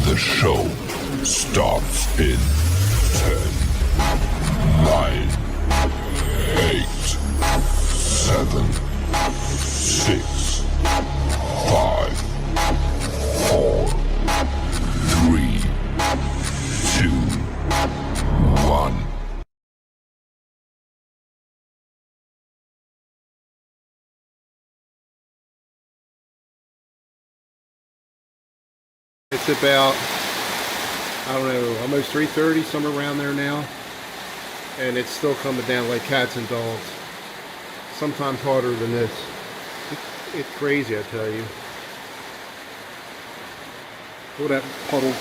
The show starts in 10, 9, 8, 7, 6, 5, 4, 3, 2, 1. It's about, I don't know, almost 3:30, somewhere around there now. And it's still coming down like cats and dogs. Sometimes harder than this. It's crazy, I tell you. Look at that puddle.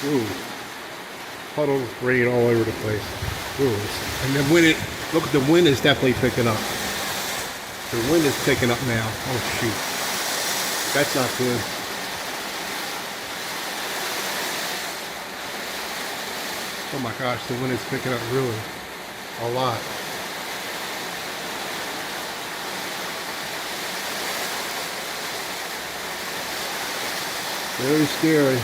Ooh. Puddle rain all over the place. Ooh. And the wind, look, the wind is definitely picking up. The wind is picking up now. Oh, shoot. That's not good. Oh my gosh, the wind is picking up really a lot. Very scary.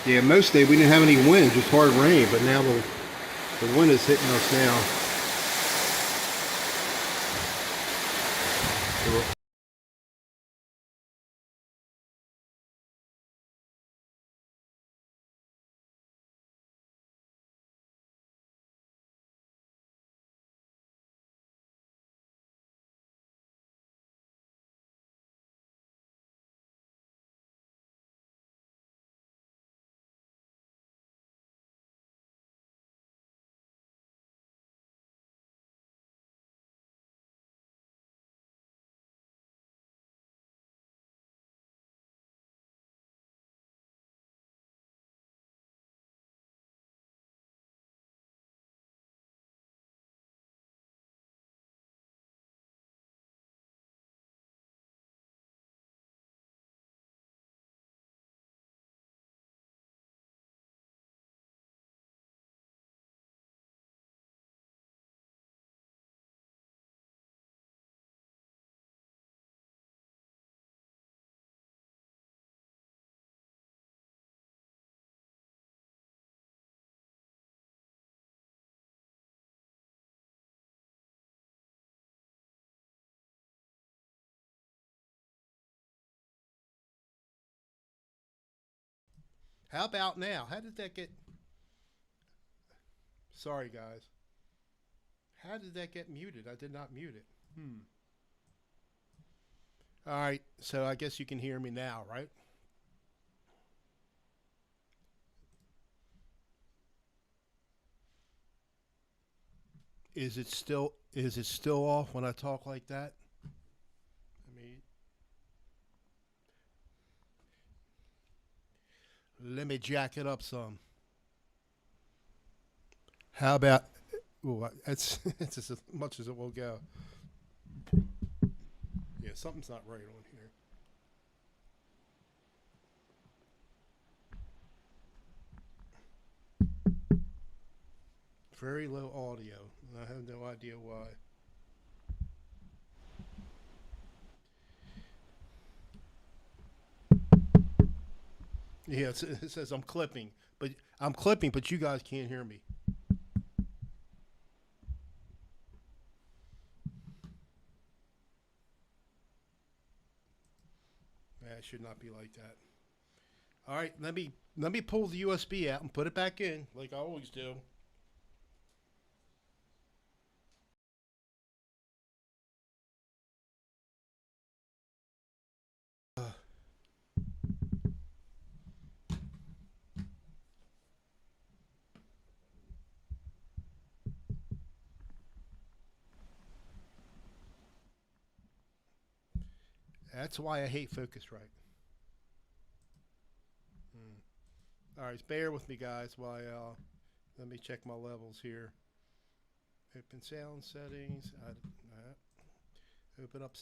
Yeah, most days we didn't have any wind, just hard rain, but now the wind is hitting us now. How about now? How did that get... Sorry, guys. How did that get muted? I did not mute it. All right, so I guess you can hear me now, right? Is it still off when I talk like that? I mean, let me jack it up some. How about... Ooh, that's it's as much as it will go. Yeah, something's not right on here. Very low audio. I have no idea why. Yeah, it says I'm clipping, but you guys can't hear me. Yeah, it should not be like that. All right, let me pull the USB out and put it back in like I always do. That's why I hate Focusrite. All right, bear with me, guys, while let me check my levels here. Open sound settings. Open up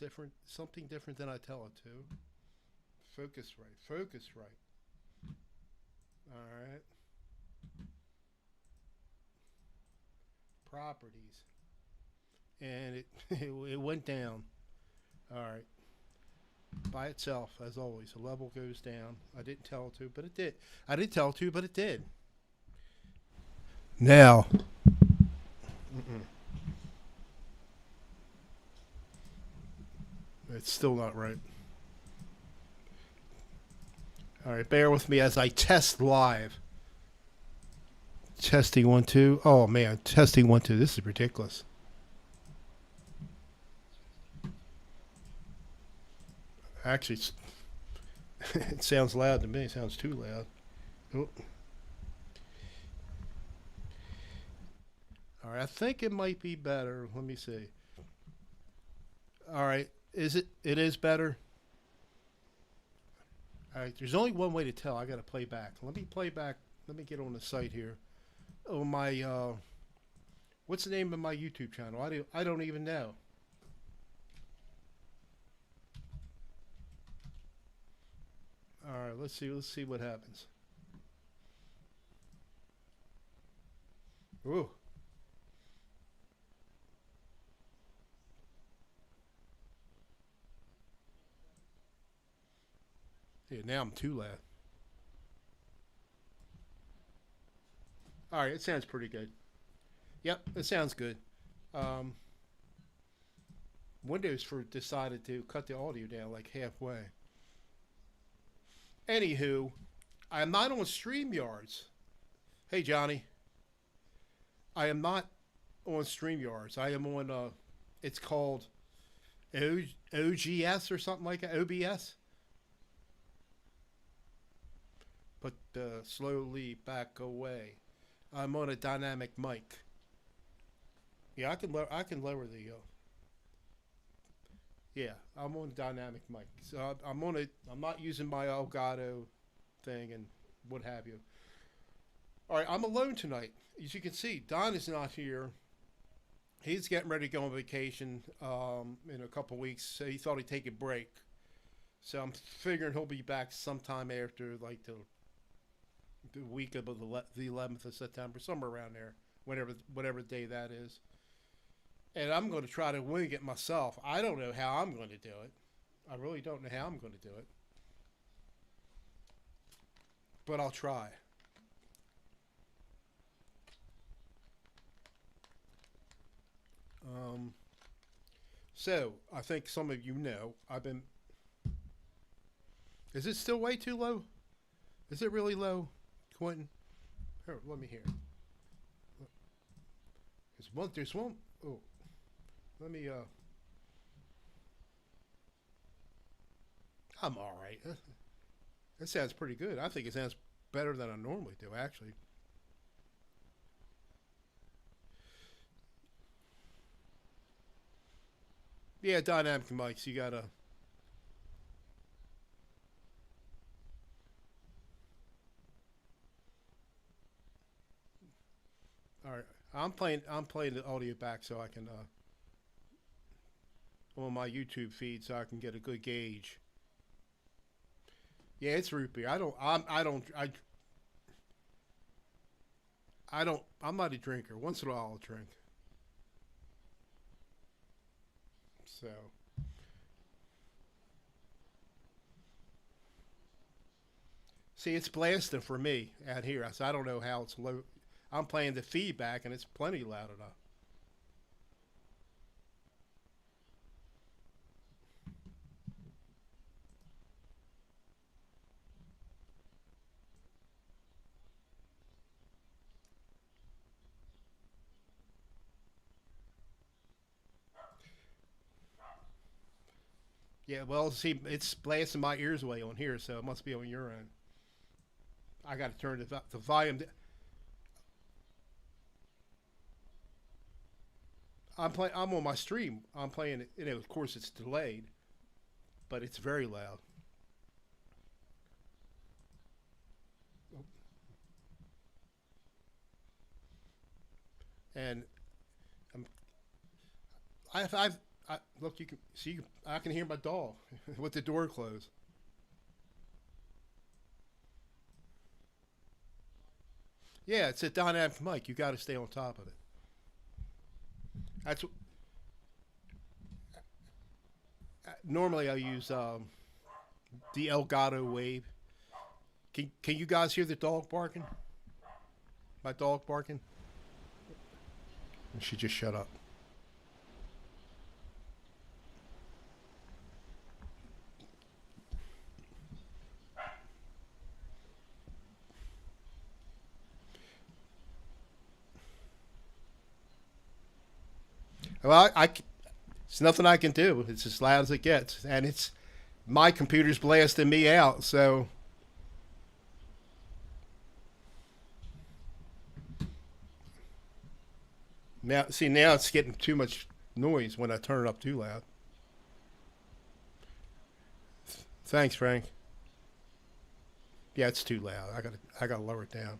something different than I tell it to. Focusrite. All right. Properties. and it went down. All right, by itself as always. The level goes down. I didn't tell it to, but it did. I didn't tell it to, but it did. Now. It's still not right. All right, bear with me as I test live. Testing 1 2. Oh man, testing 1 2. This is ridiculous. Actually, it sounds loud to me. It sounds too loud. Oh. All right, I think it might be better. Let me see. All right, is it? It is better. All right, there's only one way to tell. I got to play back. Let me play back. Let me get on the site here. Oh my, what's the name of my YouTube channel? I don't even know. All right, let's see what happens. Ooh. Yeah, now I'm too loud. All right, it sounds pretty good. Yep, it sounds good. Um, Windows for decided to cut the audio down like halfway. Anywho, I'm not on StreamYards. Hey Johnny, I am not on StreamYards. I am on it's called OGS or something like that. OBS. But slowly back away. I'm on a dynamic mic. Yeah, I can lower the. Yeah, I'm on dynamic mic. So I'm on it. I'm not using my Elgato thing and what have you. All right, I'm alone tonight. As you can see, Don is not here. He's getting ready to go on vacation in a couple weeks. So he thought he'd take a break. So I'm figuring he'll be back sometime after like the week of the 11th of September, somewhere around there, whatever day that is. And I'm going to try to wing it myself. I don't know how I'm going to do it. I really don't know how I'm going to do it. But I'll try. So, I think some of you know, I've been... Is it still way too low? Is it really low, Quentin? Here, let me hear. There's one... Oh. Let me, I'm alright. That sounds pretty good. I think it sounds better than I normally do, actually. Yeah, dynamic mics, you gotta... Alright, I'm playing the audio back so I can, on my YouTube feed so I can get a good gauge. Yeah, it's root beer. I'm not a drinker. Once in a while I'll drink. So, see, it's blasting for me out here. So I don't know how it's low. I'm playing the feedback and it's plenty loud enough. Yeah, well, see, it's blasting my ears away on here, so it must be on your end. I got to turn the volume. I'm on my stream. I'm playing it. You know, of course, it's delayed, but it's very loud. And I'm, look. You can see. I can hear my dog with the door closed. Yeah, it's a dynamic mic. You got to stay on top of it. That's Normally I use the Elgato Wave. Can you guys hear the dog barking? My dog barking? She just shut up. Well, it's nothing I can do. It's as loud as it gets, and it's my computer's blasting me out. So now, see, now it's getting too much noise when I turn it up too loud. Thanks, Frank. Yeah, it's too loud. I gotta lower it down.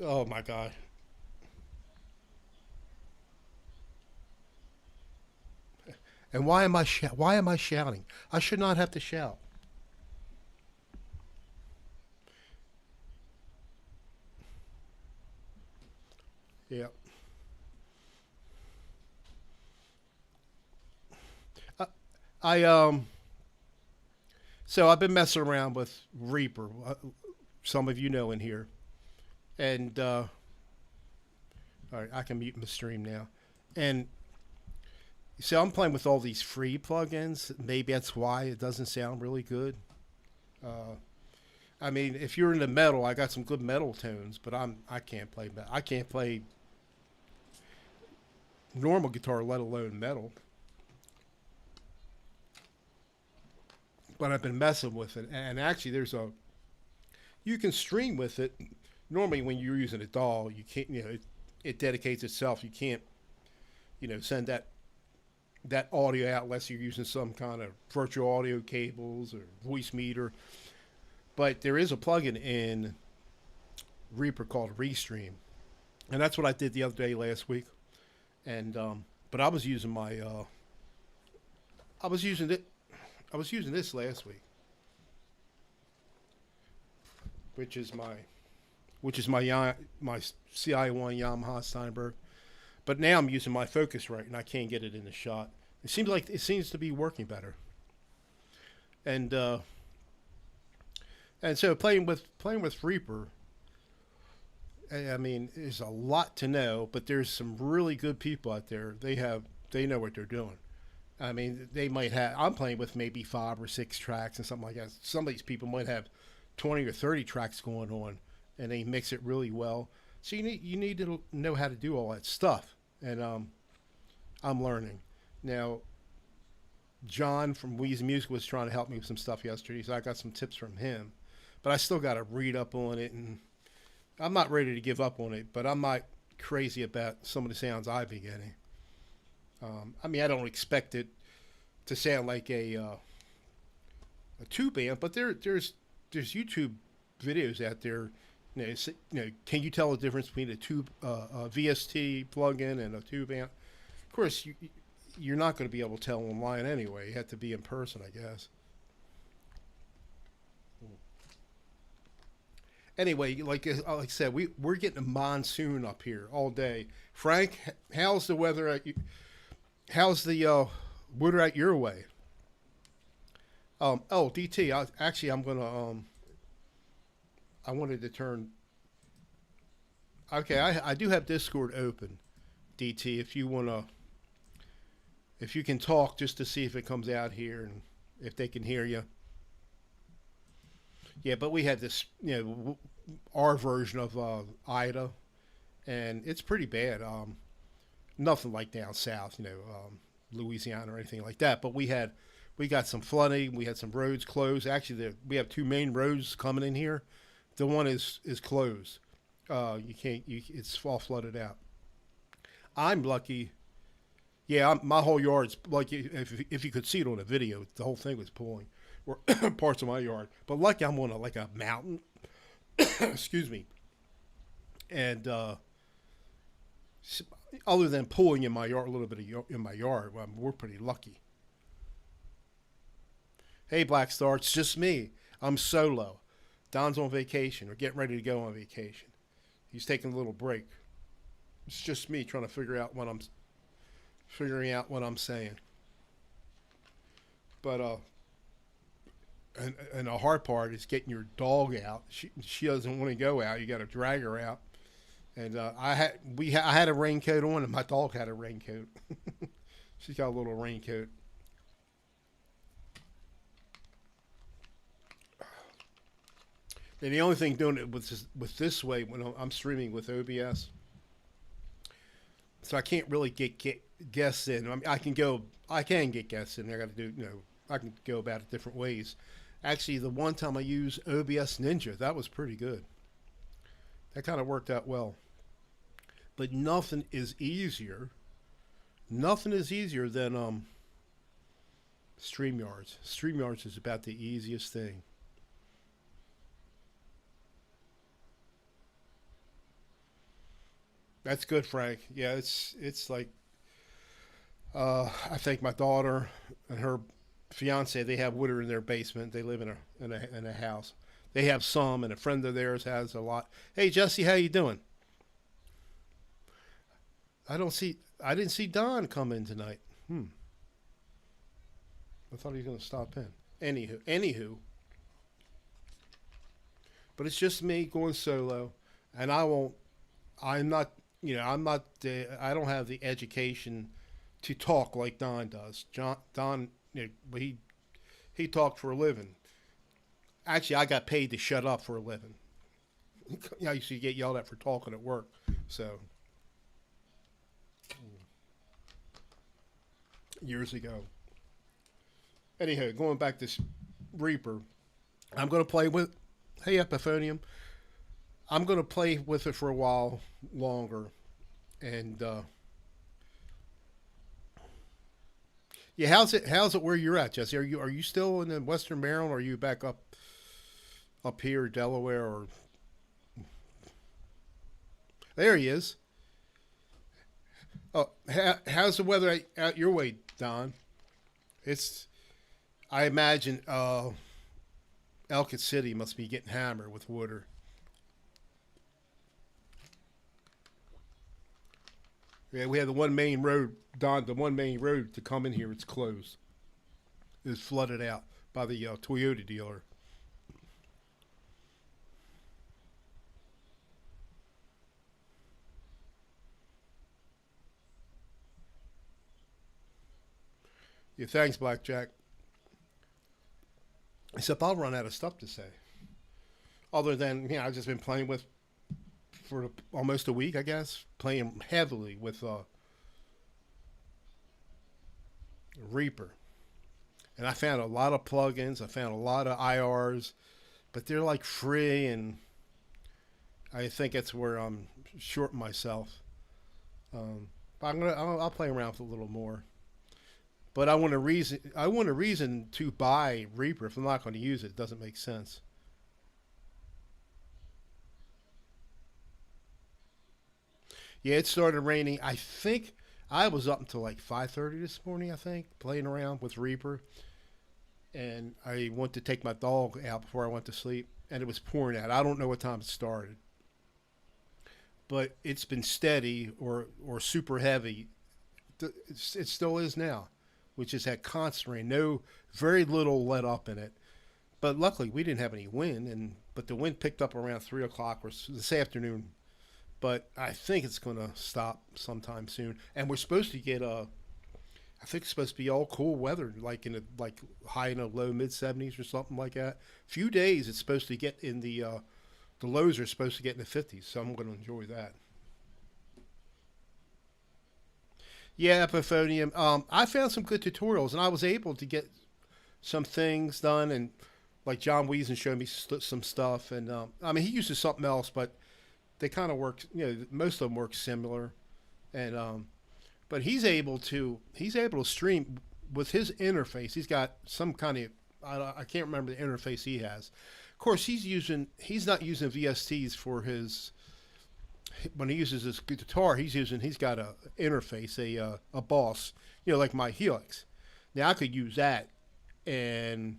Oh my god. And why am I shouting? I should not have to shout. Yeah. I, I so I've been messing around with Reaper. Some of you know in here, and all right, I can mute my stream now. And so I'm playing with all these free plugins. Maybe that's why it doesn't sound really good. Uh, I mean, if you're into metal, I got some good metal tones, but I can't play metal. I can't play normal guitar, let alone metal. But I've been messing with it, and actually, you can stream with it. Normally, when you're using a DAW, you can't. It dedicates itself. You can't, send that audio out unless you're using some kind of virtual audio cables or voice meter. But there is a plugin in Reaper called Restream, and that's what I did the other day last week. And but I was using my I was using it. I was using this last week, which is my CI1 Yamaha Steinberg. But now I'm using my Focusrite and I can't get it in the shot. It seems to be working better. And so playing with Reaper, I mean, there's a lot to know, but there's some really good people out there. They know what they're doing. I mean, they might have. I'm playing with maybe 5 or 6 tracks and something like that. Some of these people might have 20 or 30 tracks going on, and they mix it really well. So you need to know how to do all that stuff, and I'm learning now. John from Wheezy Music was trying to help me with some stuff yesterday, so I got some tips from him. But I still got to read up on it, and I'm not ready to give up on it. But I'm not crazy about some of the sounds I've been getting. I mean, I don't expect it to sound like a tube amp, but there's YouTube videos out there. Can you tell the difference between a VST plug-in and a tube amp? Of course, you're not going to be able to tell online anyway. You have to be in person, I guess. Anyway, like I said, we're getting a monsoon up here all day. Frank, how's the weather at you? How's the weather at your way? DT. I'm gonna. I wanted to turn. Okay, I do have Discord open, DT. If you can talk just to see if it comes out here and if they can hear you. Yeah, but we had this, our version of Ida, and it's pretty bad. Nothing like down south, Louisiana or anything like that. But we got some flooding. We had some roads closed. Actually, we have two main roads coming in here. The one is closed. You can't. It's all flooded out. I'm lucky. Yeah, my whole yard's like if you could see it on a video, the whole thing was pulling, or parts of my yard. But lucky I'm on a mountain. Excuse me. And other than pulling in my yard, a little bit in my yard, well, we're pretty lucky. Hey, Black Star, it's just me. I'm solo. Don's on vacation or getting ready to go on vacation. He's taking a little break. It's just me trying to figuring out what I'm saying. But and the hard part is getting your dog out. She doesn't want to go out. You got to drag her out. And I had a raincoat on, and my dog had a raincoat. She's got a little raincoat. And the only thing doing it with this way when I'm streaming with OBS, so I can't really get guests in. I mean, I can get guests in. I got to do, I can go about it different ways. Actually, the one time I used OBS Ninja, that was pretty good. That kind of worked out well. But nothing is easier. Nothing is easier than StreamYards. StreamYards is about the easiest thing. That's good, Frank. Yeah, it's like I think my daughter and her fiance, they have water in their basement. They live in a house. They have some, and a friend of theirs has a lot. Hey Jesse, how you doing? I didn't see Don come in tonight. I thought he was gonna stop in. Anywho, but it's just me going solo, and I won't. I'm not. I'm not. I don't have the education to talk like Don does. Don, he talked for a living. Actually, I got paid to shut up for a living. I used to get yelled at for talking at work. So years ago. Anyhow, going back to Reaper, I'm going to play with. Hey, Epiphonium. I'm going to play with it for a while longer, and yeah, how's it where you're at, Jesse? Are you still in the Western Maryland, or are you back up here, Delaware, or there he is? Oh, how's the weather out your way, Don? It's I imagine Ellicott City must be getting hammered with water. Yeah, we have the one main road, Don. The one main road to come in here, it's closed. It's flooded out by the Toyota dealer. Yeah, thanks, Blackjack. Except I'll run out of stuff to say. Other than, I've just been playing with for almost a week, I guess, playing heavily with Reaper. And I found a lot of plugins. I found a lot of IRs, but they're like free, and I think that's where I'm shorting myself. But I'll play around with a little more. But I want a reason. I want a reason to buy Reaper. If I'm not going to use it, it doesn't make sense. Yeah, it started raining. I think I was up until like 5:30 this morning. I think playing around with Reaper, and I went to take my dog out before I went to sleep, and it was pouring out. I don't know what time it started, but it's been steady or super heavy. It still is now, which is that constant rain. No, very little let up in it. But luckily, we didn't have any wind, but the wind picked up around 3 o'clock or this afternoon. But I think it's going to stop sometime soon, and we're supposed to get I think it's supposed to be all cool weather, like in like high in the low mid 70s or something like that. Few days it's supposed to get in the lows are supposed to get in the 50s, so I'm going to enjoy that. Yeah, Epiphonium. I found some good tutorials, and I was able to get some things done, and like John Wiesen showed me some stuff, and I mean he uses something else, but they kind of work. Most of them work similar, and but he's able to stream with his interface. He's got some kind of I can't remember the interface he has. Of course, he's not using VSTs for his when he uses his guitar. He's got a interface, a Boss, like my Helix. Now I could use that, and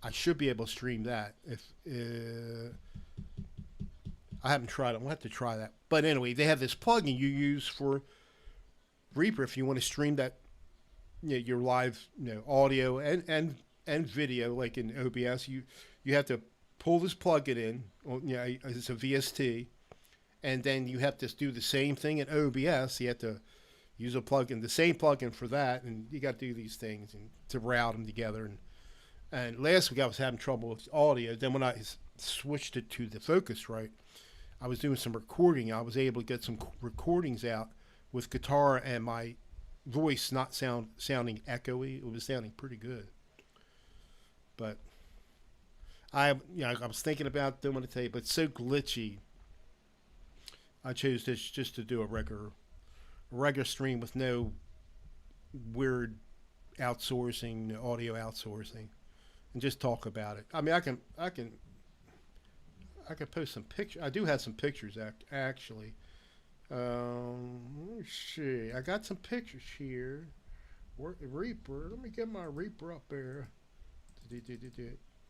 I should be able to stream that if I haven't tried it. We'll have to try that. But anyway, they have this plugin you use for Reaper if you want to stream that, your live, audio and video, like in OBS. You have to pull this plugin in. It's a VST, and then you have to do the same thing in OBS. You have to use a plugin, the same plugin for that, and you got to do these things and to route them together. And last week I was having trouble with audio. Then when I switched it to the Focusrite, I was doing some recording. I was able to get some recordings out with guitar and my voice not sounding echoey. It was sounding pretty good. But I was thinking about doing it today, but it's so glitchy. I chose this just to do a regular stream with no weird outsourcing, audio outsourcing, and just talk about it. I mean, I can post some pictures. I do have some pictures actually. Let me see. I got some pictures here. Reaper. Let me get my Reaper up there.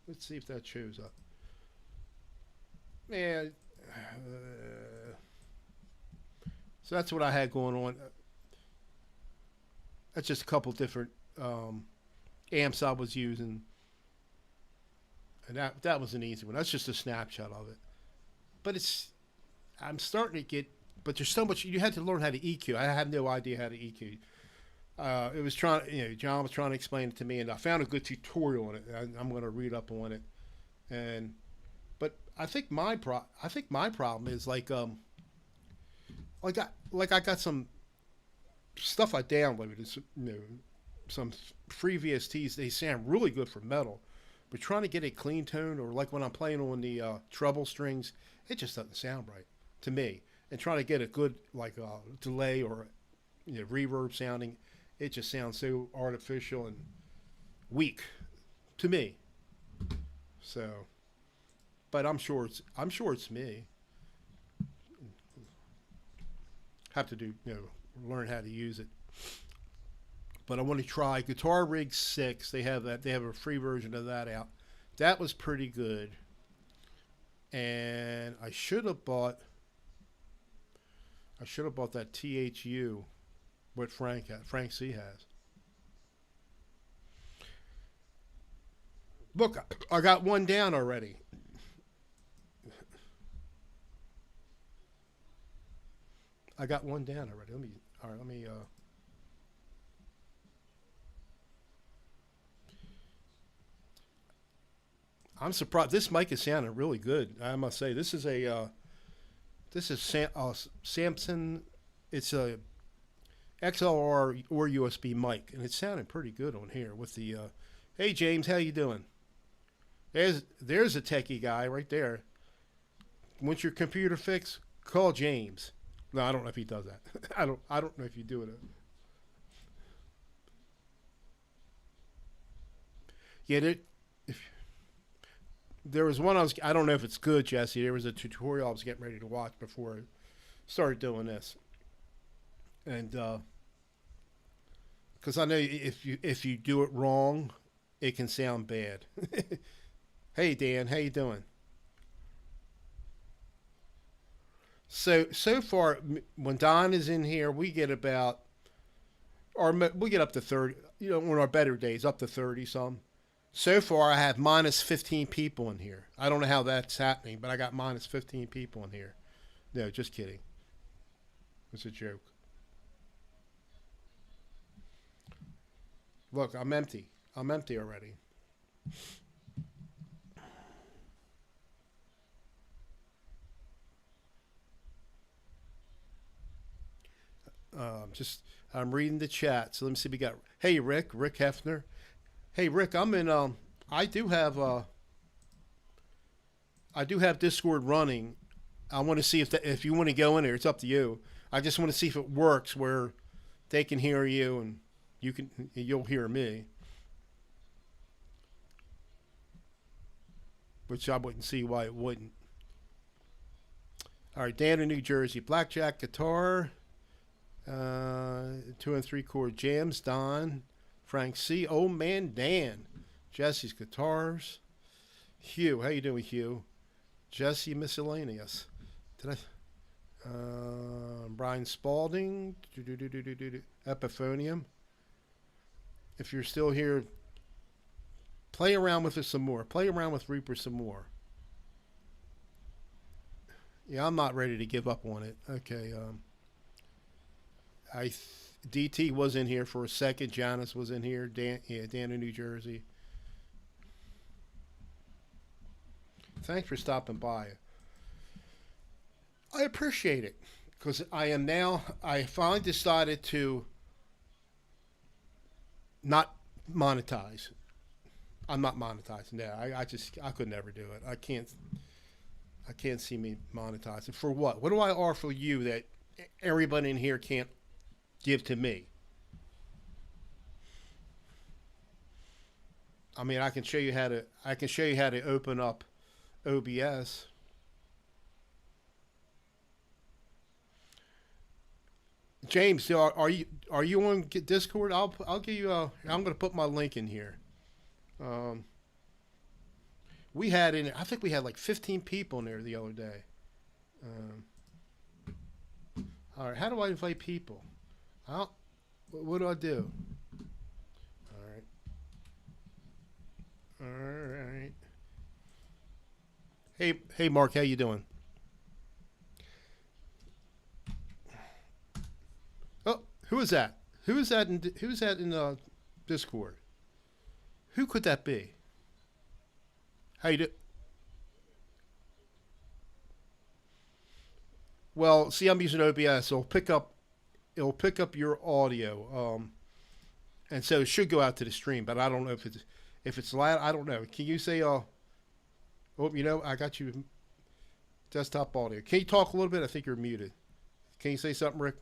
Let's see if that shows up. Man. So that's what I had going on. That's just a couple different amps I was using. And that was an easy one. That's just a snapshot of it. But I'm starting to get, but there's so much, you had to learn how to EQ. I have no idea how to EQ. It was John was trying to explain it to me, and I found a good tutorial on it. I'm going to read up on it. But I think my problem is I got some stuff I downloaded, some free VSTs. They sound really good for metal, but trying to get a clean tone, or like when I'm playing on the treble strings, it just doesn't sound right to me. And trying to get a good delay or reverb sounding, it just sounds so artificial and weak to me. So, but I'm sure it's me. Have to learn how to use it. But I want to try Guitar Rig 6. They have that. They have a free version of that out. That was pretty good. And I should have bought that THU, what Frank C has. Look, I got one down already. I got one down already. Let me I'm surprised. This mic is sounding really good. I must say, this is Samson. It's a XLR or USB mic, and it's sounding pretty good on here with the. Hey James, how you doing? There's a techie guy right there. Want your computer fixed? Call James. No, I don't know if he does that. I don't know if you do it. Yeah, there was one I don't know if it's good, Jesse. There was a tutorial I was getting ready to watch before I started doing this. And because I know if you do it wrong, it can sound bad. Hey Dan, how you doing? So far, when Don is in here, we get we get up to 30. On our better days, up to 30 some. So far, I have minus 15 people in here. I don't know how that's happening, but I got minus 15 people in here. No, just kidding. It's a joke. Look, I'm empty. I'm empty already. I'm reading the chat. So let me see. We got, hey, Rick Hefner. Hey, Rick, I'm in, I do have Discord running. I want to see if you want to go in there, it's up to you. I just want to see if it works where they can hear you and you'll hear me. Which I wouldn't see why it wouldn't. All right, Dan in New Jersey. Blackjack guitar. 2 and 3 chord jams. Don. Frank C. Old Man Dan. Jesse's guitars. Hugh. How you doing, Hugh? Jesse miscellaneous. Did I? Brian Spalding. Epiphonium. If you're still here, play around with it some more. Play around with Reaper some more. Yeah, I'm not ready to give up on it. Okay. DT was in here for a second. Janice was in here. Dan in New Jersey. Thanks for stopping by. I appreciate it because I finally decided to not monetize. I'm not monetizing now. I could never do it. I can't see me monetizing. For what? What do I offer you that everybody in here can't give to me? I mean, I can show you how to open up OBS. James, are you on Discord? I'll give you a. I'm going to put my link in here. Um, I think we had like 15 people in there the other day. Um, all right, how do I invite people? What do I do? All right. Hey, Mark, how you doing? Oh, who is that? Who's that in Discord? Who could that be? How you do? Well, see, I'm using OBS. So it'll pick up your audio, and so it should go out to the stream. But I don't know if it's loud. I don't know. Can you say Oh, I got you desktop audio. Can you talk a little bit? I think you're muted. Can you say something, Rick?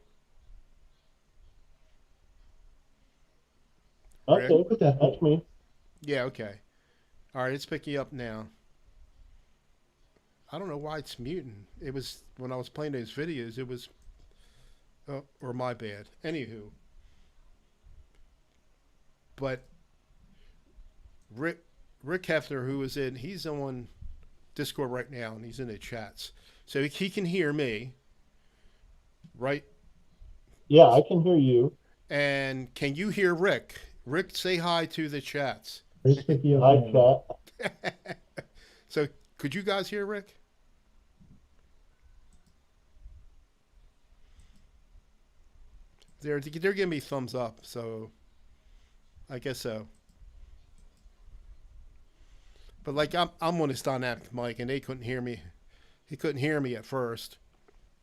Okay, but that's me. Yeah. Okay. All right. It's picking up now. I don't know why it's muting. It was when I was playing those videos. It was, or my bad. Anywho, but Rick Hefner, he's on Discord right now, and he's in the chats, so he can hear me, right? Yeah, I can hear you. And can you hear Rick? Rick, say hi to the chats. Hi, chat. So, could you guys hear Rick? They're giving me thumbs up, so I guess so. But like I'm on this dynamic mic, and they couldn't hear me. He couldn't hear me at first,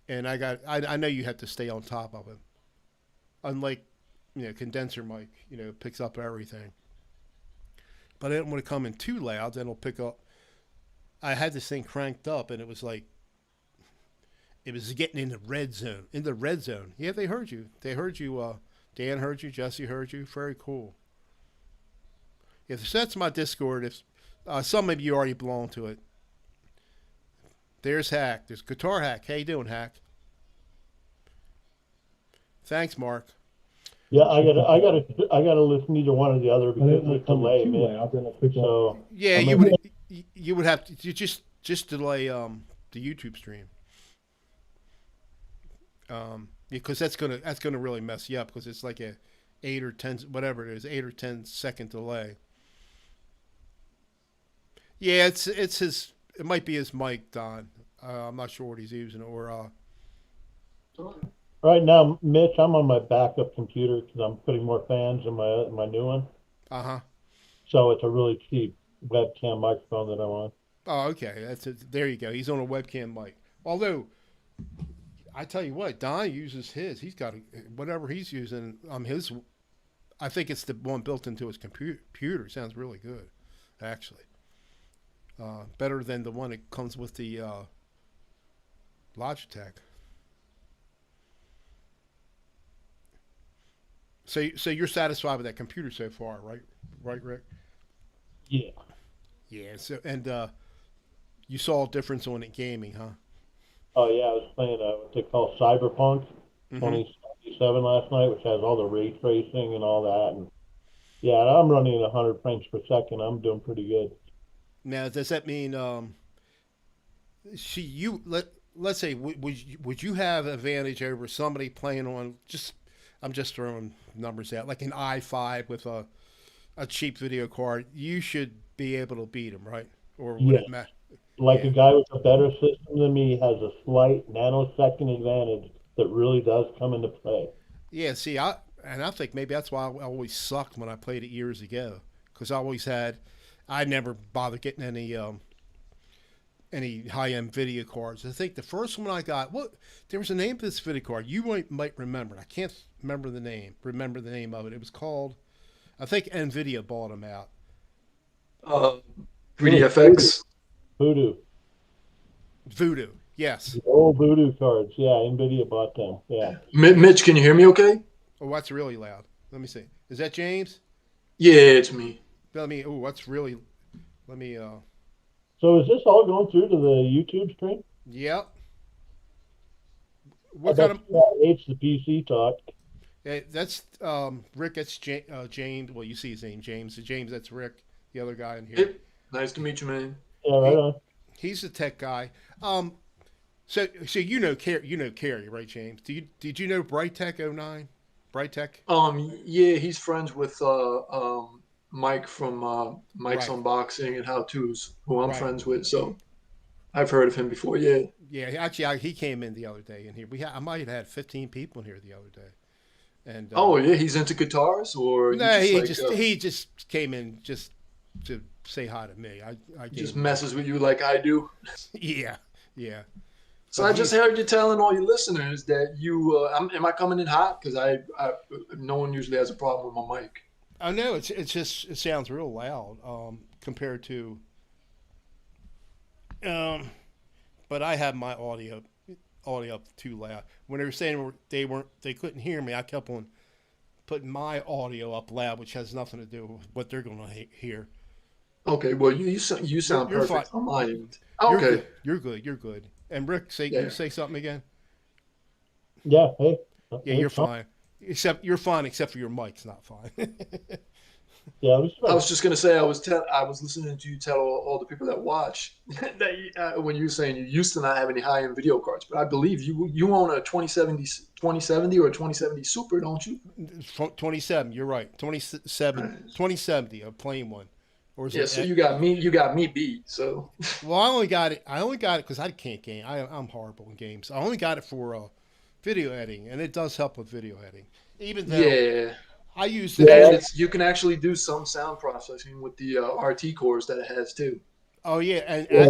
and I know you have to stay on top of it. Unlike condenser mic, picks up everything. But I didn't want to come in too loud, then it'll pick up. I had this thing cranked up, and it was like it was getting in the red zone. In the red zone. Yeah, they heard you. They heard you. Dan heard you. Jesse heard you. Very cool. If that's my Discord, if some of you already belong to it. There's Hack. There's Guitar Hack. How you doing, Hack? Thanks, Mark. Yeah, I gotta listen to either one or the other because it's delay, man. So yeah, you would have to just delay the YouTube stream. Because that's gonna really mess you up because it's like a 8 or 10 whatever it is 8 or 10 second delay. Yeah, it's his. It might be his mic, Don. I'm not sure what he's using or. Right now, Mitch, I'm on my backup computer because I'm putting more fans in my new one. So it's a really cheap webcam microphone that I'm on. Oh, okay. That's it. There you go. He's on a webcam mic. Although, I tell you what, Don uses his. He's got whatever he's using. His. I think it's the one built into his computer. Sounds really good, actually. Better than the one that comes with the Logitech. So you're satisfied with that computer so far, right? Right, Rick? Yeah. Yeah. So you saw a difference on it gaming, huh? Oh yeah, I was playing what they call Cyberpunk 2077 last night, which has all the ray tracing and all that. And yeah, I'm running 100 frames per second. I'm doing pretty good. Now, does that mean let's say, would you have advantage over somebody playing on just? I'm just throwing numbers out, like an i5 with a cheap video card. You should be able to beat them, right? Or would Yes. it matter? Like Yeah, a guy with a better system than me has a slight nanosecond advantage that really does come into play. yeah. See, I think maybe that's why I always sucked when I played it years ago, because I never bothered getting any high end video cards. I think the first one I got, there was a name for this video card. You might remember it. I can't remember the name. Remember the name of it? It was called. I think Nvidia bought them out. Uh, Voodoo. 3DFX. Voodoo. Voodoo. Yes. The old Voodoo cards. Yeah, NVIDIA bought them. Yeah. Mitch, can you hear me okay? Oh, that's really loud. Let me see. Is that James? Yeah, it's me. Let me. Oh, that's really. Let me. So is this all going through to the YouTube stream? Yep. I What bet kind of? that hates the PC talk. That's Rick. That's James. Well, you see his name, James. James. That's Rick, the other guy in here. Hey, nice to meet you, man. Yeah, right on. He's the tech guy. So you know Carrie, right, James? Did you know Bright Tech '09? Bright Tech? Yeah, he's friends with Mike from Mike's Right, Unboxing and How Tos, who I'm right. friends with. So I've heard of him before. Yeah. Yeah, actually, he came in the other day in here. I might have had 15 people in here the other day, and Oh, yeah, he's into guitars, or he no, just he just came in just to say hi to me. I gave just him messes with you like I do. yeah, yeah. So But I just he's heard you telling all your listeners that am I coming in hot? Because no one usually has a problem with my mic. I know it's just it sounds real loud compared to um, but I have my audio up too loud. When they were saying they couldn't hear me, I kept on putting my audio up loud, which has nothing to do with what they're going to hear. Okay, well you sound You're fine. perfect on my end. You're Okay, good. You're good. You're good. And Rick, yeah. say something again. Yeah, hey. Yeah, Hey, you're Tom. fine. Except you're fine, except for your mic's not fine. Yeah, I'm just I about was just gonna say I was listening to you tell all the people that watch that when you were saying you used to not have any high end video cards, but I believe you own a 2070 or a 2070 Super, don't you? 27. You're right. 27. Nice. 2070, a plain one, or is Yeah, it? so you got me beat. So Well, I only got it. I only got it because I can't game. I'm horrible in games. I only got it for video editing, and it does help with video editing. Even though yeah, I use it. and yeah, it's you can actually do some sound processing with the RT cores that it has too. Oh yeah, and yeah,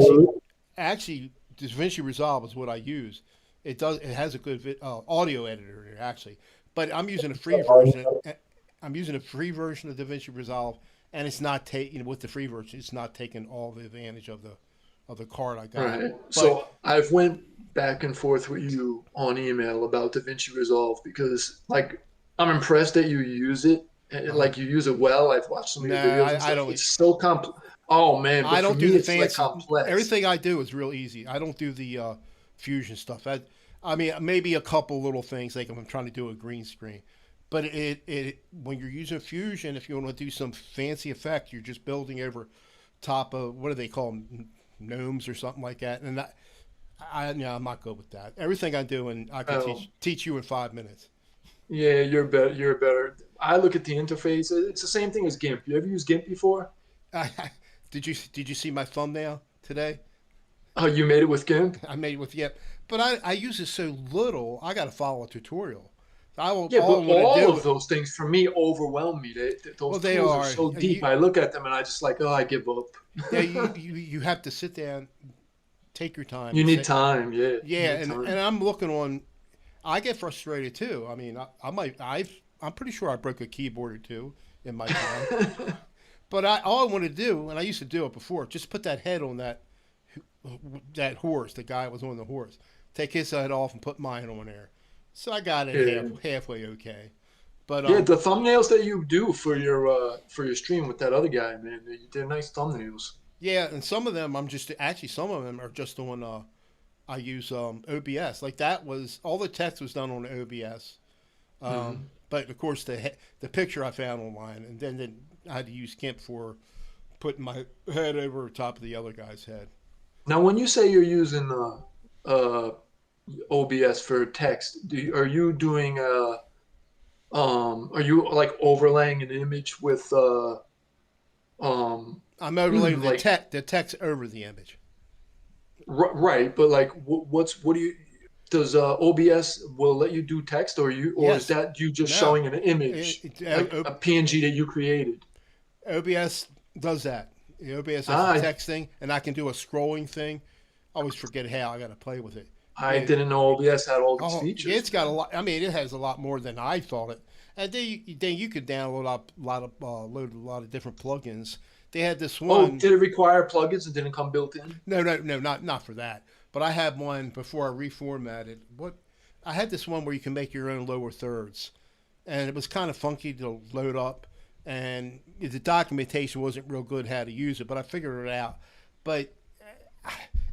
actually, DaVinci Resolve is what I use. It does. It has a good audio editor here, actually, but I'm using a free version. I'm using a free version of DaVinci Resolve, and it's not taking with the free version. It's not taking all the advantage of the card I All got. right. But So I've went back and forth with you on email about DaVinci Resolve because like I'm impressed that you use it and uh, like you use it well. I've watched some of no, your videos and I stuff. don't. It's so complex. Oh man, I but for don't do me the it's like fancy. complex. Everything I do is real easy. I don't do the fusion stuff. I mean, maybe a couple little things like if I'm trying to do a green screen, but it when you're using fusion, if you want to do some fancy effect, you're just building over top of what do they call them, gnomes or something like that. And no, I'm not good with that. Everything I do, and I can Oh teach you in 5 minutes. yeah, you're better. You're better. I look at the interface. It's the same thing as GIMP. You ever use GIMP before? I, did you see my thumbnail today? Oh, you made it with GIMP? I made it with Yep, but I use it so little. I got to follow a tutorial. I will Yeah, all but I want to all do. of those things for me overwhelm me. Well, Those they tools are are. so deep. I look at them and I just like, oh, I give up. Yeah, you have to sit down, take your time, You and need say, time. Yeah, you yeah, need time. and I'm looking on. I get frustrated too. I mean, I'm pretty sure I broke a keyboard or two in my time. But all I want to do, and I used to do it before, just put that head on that horse. The guy was on the horse. Take his head off and put mine on there. So I got it Yeah. halfway okay. But Yeah, the thumbnails that you do for your stream with that other guy, man, they're nice thumbnails. yeah, and some of them I'm just actually some of them are just on. I use OBS. Like that was all the text was done on OBS. Hmm. But of course the picture I found online, and then I had to use GIMP for putting my head over top of the other guy's head. Now, when you say you're using OBS for text, are you doing are you like overlaying an image with I'm overlaying like the text over the image. right, but like what do you does OBS will let you do text, or is Yes. that you just No. showing an image like O- a PNG that you created? OBS does that. OBS has a Ah, text thing, and I can do a scrolling thing. I always forget how I got to play with it. I Yeah. didn't know OBS had all these Oh, yeah, features, it's got a man. lot. I mean, it has a lot more than I thought it. And then you could download a lot of load a lot of different plugins. They had this Oh, one. did it require plugins and didn't come built in? No, not for that. But I had one before I reformatted. What I had this one where you can make your own lower thirds, and it was kind of funky to load up, and the documentation wasn't real good how to use it. But I figured it out. But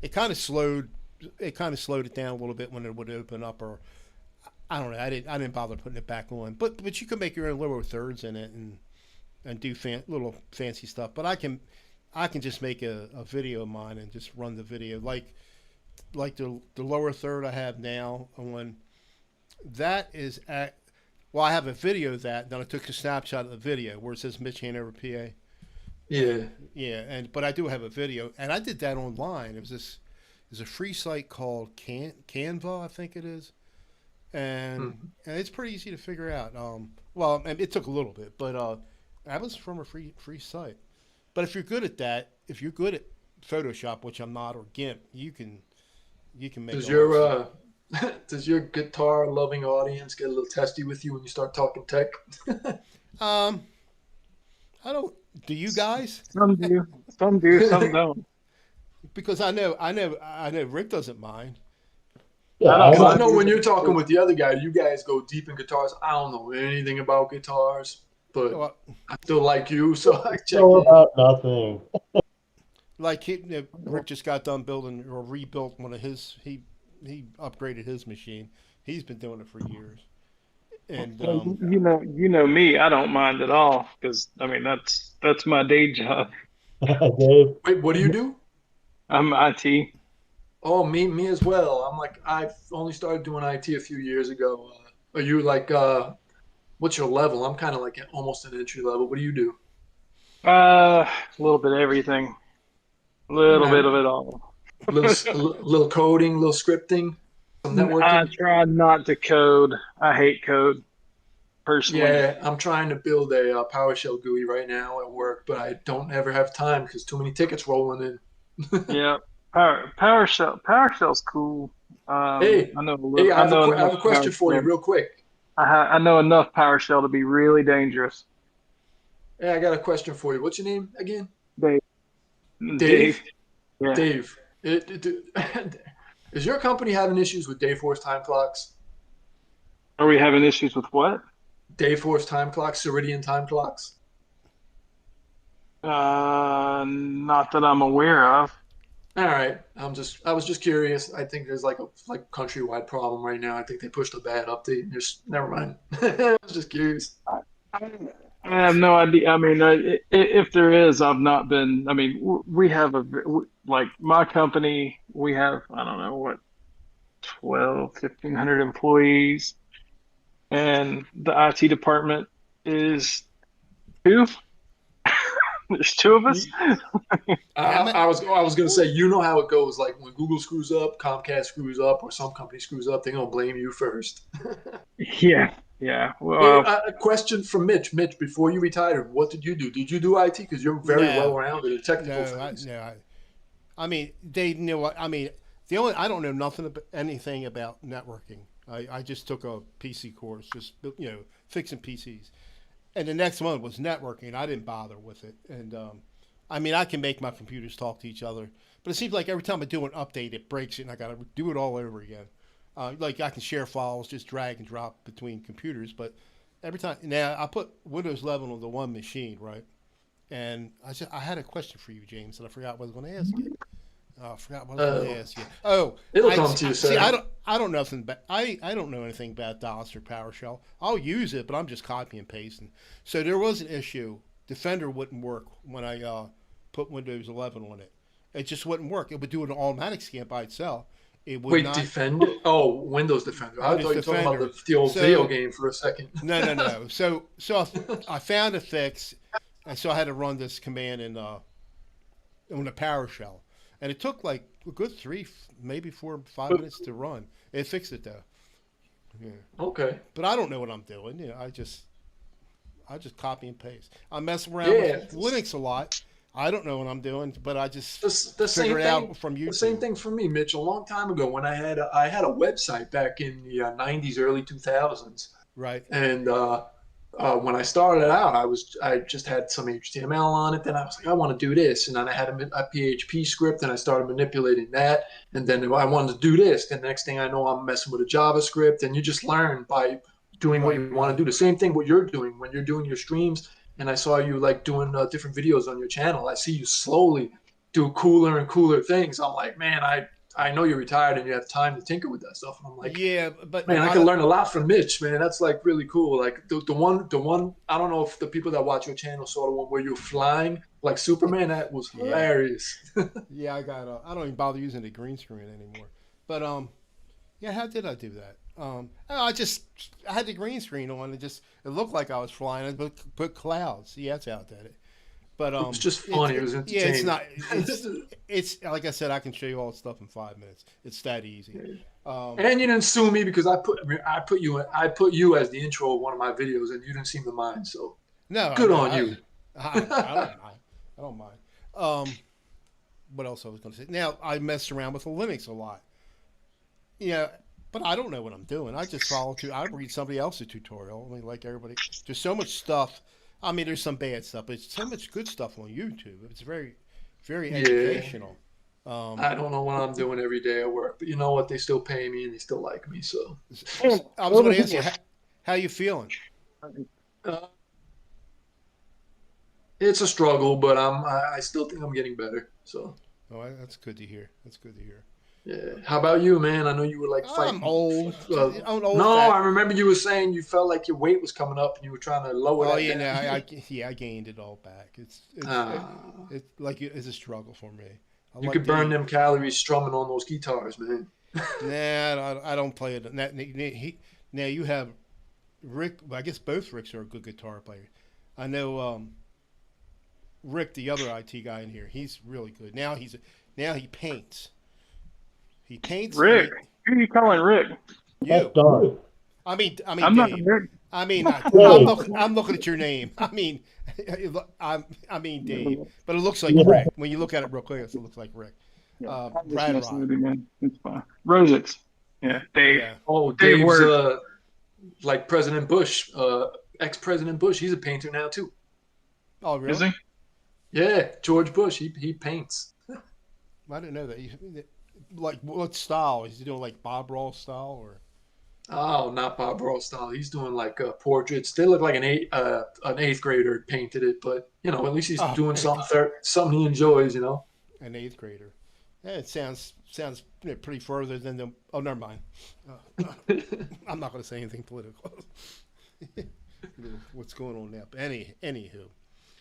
it kind of slowed it down a little bit when it would open up, or I don't know. I didn't bother putting it back on. But you can make your own lower thirds in it and do little fancy stuff. But I can just make a video of mine and just run the video like the lower third I have now on that is at well I have a video of that, then I took a snapshot of the video where it says Mitch Hanover PA. Yeah. And yeah, and but I do have a video, and I did that online. It was this there's a free site called Canva, I think it is, and it's pretty easy to figure out. Well, and it took a little bit, but that was from a free site. But if you're good at that, if you're good at Photoshop, which I'm not, or GIMP, you can make Does a lot of your stuff. does your guitar loving audience get a little testy with you when you start talking tech? Um, I don't. Do you guys? Some do, some don't. Because I know Rick doesn't mind. Yeah, I don't Because I mind know when you're either. talking with the other guy, you guys go deep in guitars. I don't know anything about guitars, but Well, I still like you, so I check know in. about nothing. like Rick just got done building or rebuilt one of his. He upgraded his machine. He's been doing it for years, and Well, you know me. I don't mind at all because I mean that's my day job. Dave, Wait, what do you do? I'm IT. Oh, me as well. I've only started doing IT a few years ago. Are you like what's your level? I'm kind of like almost an entry level. What do you do? A little bit of everything, a All little bit right, of it all. little coding, little scripting, some I networking. try not to code. I hate code personally. Yeah, I'm trying to build a PowerShell GUI right now at work, but I don't ever have time because too many tickets rolling in. Yeah, PowerShell's cool. Hey, I know hey, I know I have enough a question for you, PowerShell. real quick. I know enough PowerShell to be really dangerous. Hey, I got a question for you. What's your name again? Dave, Dave? Dave, yeah. Dave. Is your company having issues with Dayforce time clocks? Are we having issues with what? Dayforce time clocks, Ceridian time clocks? Not that I'm aware of. All right. I was just curious. I think there's like a countrywide problem right now. I think they pushed a bad update. Just never mind. I was just curious. I have no idea. I mean, if there is, I've not been. I mean, we have like my company, we have, I don't know what, 1,500 employees, and the IT department is two. There's two of us. how many? I was gonna say, you know how it goes. Like when Google screws up, Comcast screws up, or some company screws up, they're gonna blame you first. Yeah, yeah. Hey, Well, a question from Mitch. Mitch, before you retired, what did you do? Did you do IT? Because you're very well No, rounded in technical no, things. no. I mean, they knew what I mean. The only I don't know nothing about anything about networking. I just took a PC course, just fixing PCs. And the next one was networking. I didn't bother with it, and I mean, I can make my computers talk to each other, but it seems like every time I do an update, it breaks it, and I got to do it all over again. Like I can share files, just drag and drop between computers, but every time now I put Windows 11 on the one machine, right? And I had a question for you, James, and I forgot what I was going to ask you. Oh, I forgot what I was going Uh, to ask you. Oh, it'll come to you, see. sir. I don't know nothing. I don't know anything about DOS or PowerShell. I'll use it, but I'm just copying and pasting. So there was an issue. Defender wouldn't work when I put Windows 11 on it. It just wouldn't work. It would do an automatic scan by itself. It would Wait, not. Defender? Oh, Windows Defender. I Windows thought you were talking about Defender. the old video So game for a second. no, no, no. I found a fix, and so I had to run this command in a PowerShell, and it took like a good three, maybe 4 or 5 minutes to run. It fixed it though. Yeah. Okay. But I don't know what I'm doing. I just copy and paste. I mess around Yeah. with Linux a lot. I don't know what I'm doing, but I just The figure same it thing. out from The same YouTube. thing for me, Mitch. A long time ago, when I had a website back in the '90s, early 2000s, Right. and when I started out, I just had some HTML on it. Then I was like, I want to do this, and then I had a PHP script, and I started manipulating that. And then I wanted to do this. And the next thing I know, I'm messing with a JavaScript, and you just learn by doing what Right. you want to Right. do. The same thing what you're doing when you're doing your streams. And I saw you like doing different videos on your channel. I see you slowly do cooler and cooler things. I'm like, man, I know you're retired and you have time to tinker with that stuff. And I'm like, Yeah, but man, I I can don't. learn a lot from Mitch, man. That's like really cool. Like the one. I don't know if the people that watch your channel saw the one where you're flying like Superman. That was Yeah. hilarious. Yeah, I got. I don't even bother using the green screen anymore. But yeah. How did I do that? I had the green screen on and just it looked like I was flying. I put clouds. Yeah, that's how I did it. But It was just funny. It was yeah, it's entertaining. not. It's like I said. I can show you all the stuff in 5 minutes. It's that easy. And you didn't sue me because I put you as the intro of one of my videos, and you didn't seem to mind. So No, good no, on you. I don't mind. I don't mind. What else I was going to say? Now I mess around with Linux a lot. Yeah, but I don't know what I'm doing. I just follow. I read somebody else's tutorial. I mean, like everybody. There's so much stuff. I mean, there's some bad stuff, but it's so much good stuff on YouTube. It's very, very Yeah. educational. I don't know what I'm doing every day at work, but you know what? They still pay me and they still like me. So I was going to ask you, how you feeling? uh, it's a struggle, but I still think I'm getting better. So Oh, that's good to hear. That's good to hear. yeah. How about you, man? I know you were like I'm fighting. old. Uh, I'm an old no, fat. I remember you were saying you felt like your weight was coming up and you were trying to lower Oh that yeah, no, down. I gained it all back. Ah, It's like it's a struggle for me. I you like could to burn eat. them calories strumming on those guitars, man. Nah, I don't play it. Now you have Rick. Well, I guess both Ricks are a good guitar player. I know Rick, the other IT guy in here. He's really good. Now he paints. He paints. Rick. Who are you calling Rick? That's You. Don. I mean I'm not Dave. Rick. Dave. I'm looking at your name. I mean Dave, but it looks like Yeah. Rick. When you look at it real quick, it looks like Rick. Yeah, I'm just Brad messing Rock. with you, man. It's fine. Rosix. Yeah, Dave. Yeah. Oh, Dave Dave's Word. like President Bush, ex-President Bush. He's a painter now too. Oh, Is really? he? Yeah, George Bush. He paints. I didn't know that. Like what style? Is he doing like Bob Ross style or? Oh, not Bob Ross style. He's doing like portraits. They look like an eighth grader painted it, but you know, at least he's Oh, doing something he enjoys. You know. an eighth grader. Yeah, it sounds pretty further than the. Oh, never mind. I'm not going to say anything political. What's going on now? But anywho.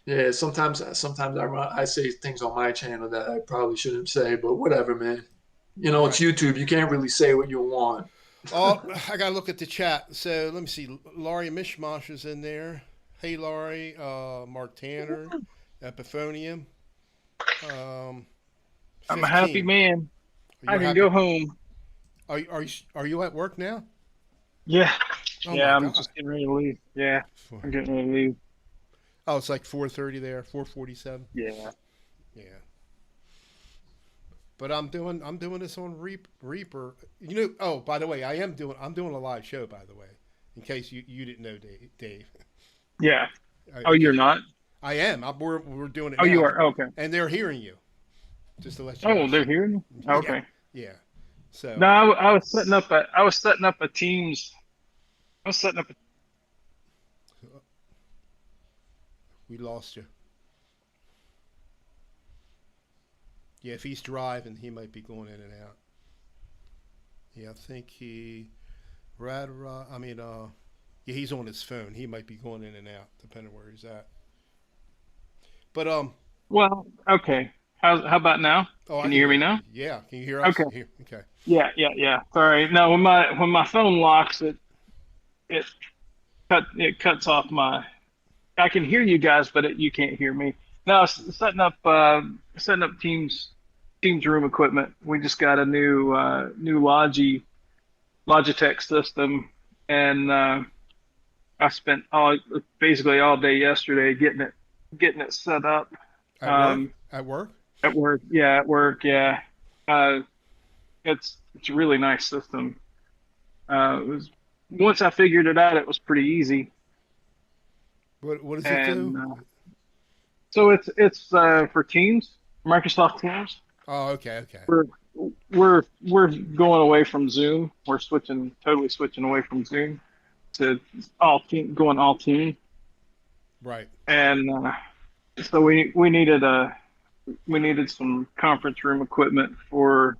Yeah, sometimes I say things on my channel that I probably shouldn't say, but whatever, man. You know, it's Right. YouTube. You can't really say what you want. Oh, I got to look at the chat. So let me see. Laurie Mishmash is in there. Hey, Laurie. Mark Tanner. Epiphonium. Um, I'm a happy 15. man. Are I you can happy? go home. Are you at work now? Yeah. Oh Yeah, my I'm God. just getting ready to leave. Yeah, I'm getting ready to leave. Oh, it's like 4:30 there. 4:47. Yeah. Yeah. But I'm doing this on Reaper. You know. Oh, by the way, I'm doing a live show. By the way, in case you didn't know, Dave. Yeah. Oh, Okay. you're not? I am. We're doing it Oh, now, you are? Okay. and they're hearing you. Just to let you Oh, know. they're here? Yeah. Okay. Yeah. So No, I was setting up a Teams. I was setting up a we lost you. Yeah, if he's driving, he might be going in and out. Yeah, I think yeah, he's on his phone. He might be going in and out, depending where he's at. But Well, okay. How about now? Oh, I Can can you hear hear me you. now? Yeah, can you hear us? Okay. Here, okay. Yeah. Sorry. No, when my phone locks, it it cuts off my. I can hear you guys, but you can't hear me. No, setting up Teams room equipment. We just got a new Logitech system, and I spent basically all day yesterday getting it set up. At work? Um, At work? at work, yeah, at work, yeah. Uh, it's a really nice system. It was once I figured it out, it was pretty easy, What does it and do? so it's for Teams, Microsoft Teams. Oh, okay, okay. We're we're going away from Zoom. We're totally switching away from Zoom to going all team, Right. and so we needed some conference room equipment for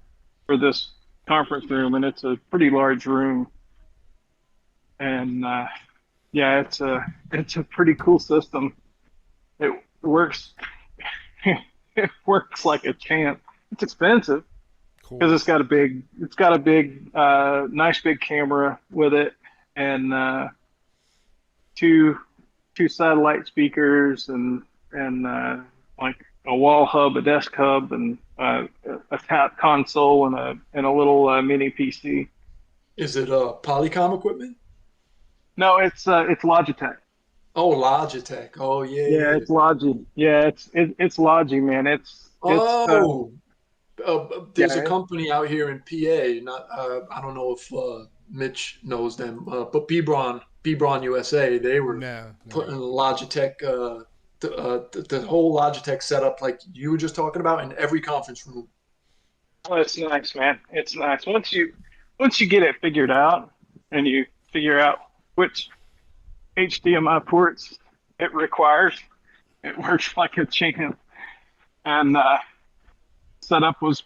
this conference room, and it's a pretty large room, and yeah, it's a pretty cool system. It works it works like a champ. It's expensive because Cool. it's got a big nice big camera with it, and two two satellite speakers, and like a wall hub, a desk hub, and a tap console, and a little mini PC. Is it Polycom equipment? No, it's Logitech. Oh, Logitech. Oh, yeah, Yeah, yeah. it's Logi. Yeah, it's Logi, man. It's Oh, there's a yeah. company out here in PA. Not, I don't know if Mitch knows them, but Bebron USA. They were No, no. putting Logitech, the whole Logitech setup, like you were just talking about, in every conference room. Oh, it's nice, man. It's nice. Once you get it figured out and you figure out which HDMI ports it requires, it works like a champ. And setup was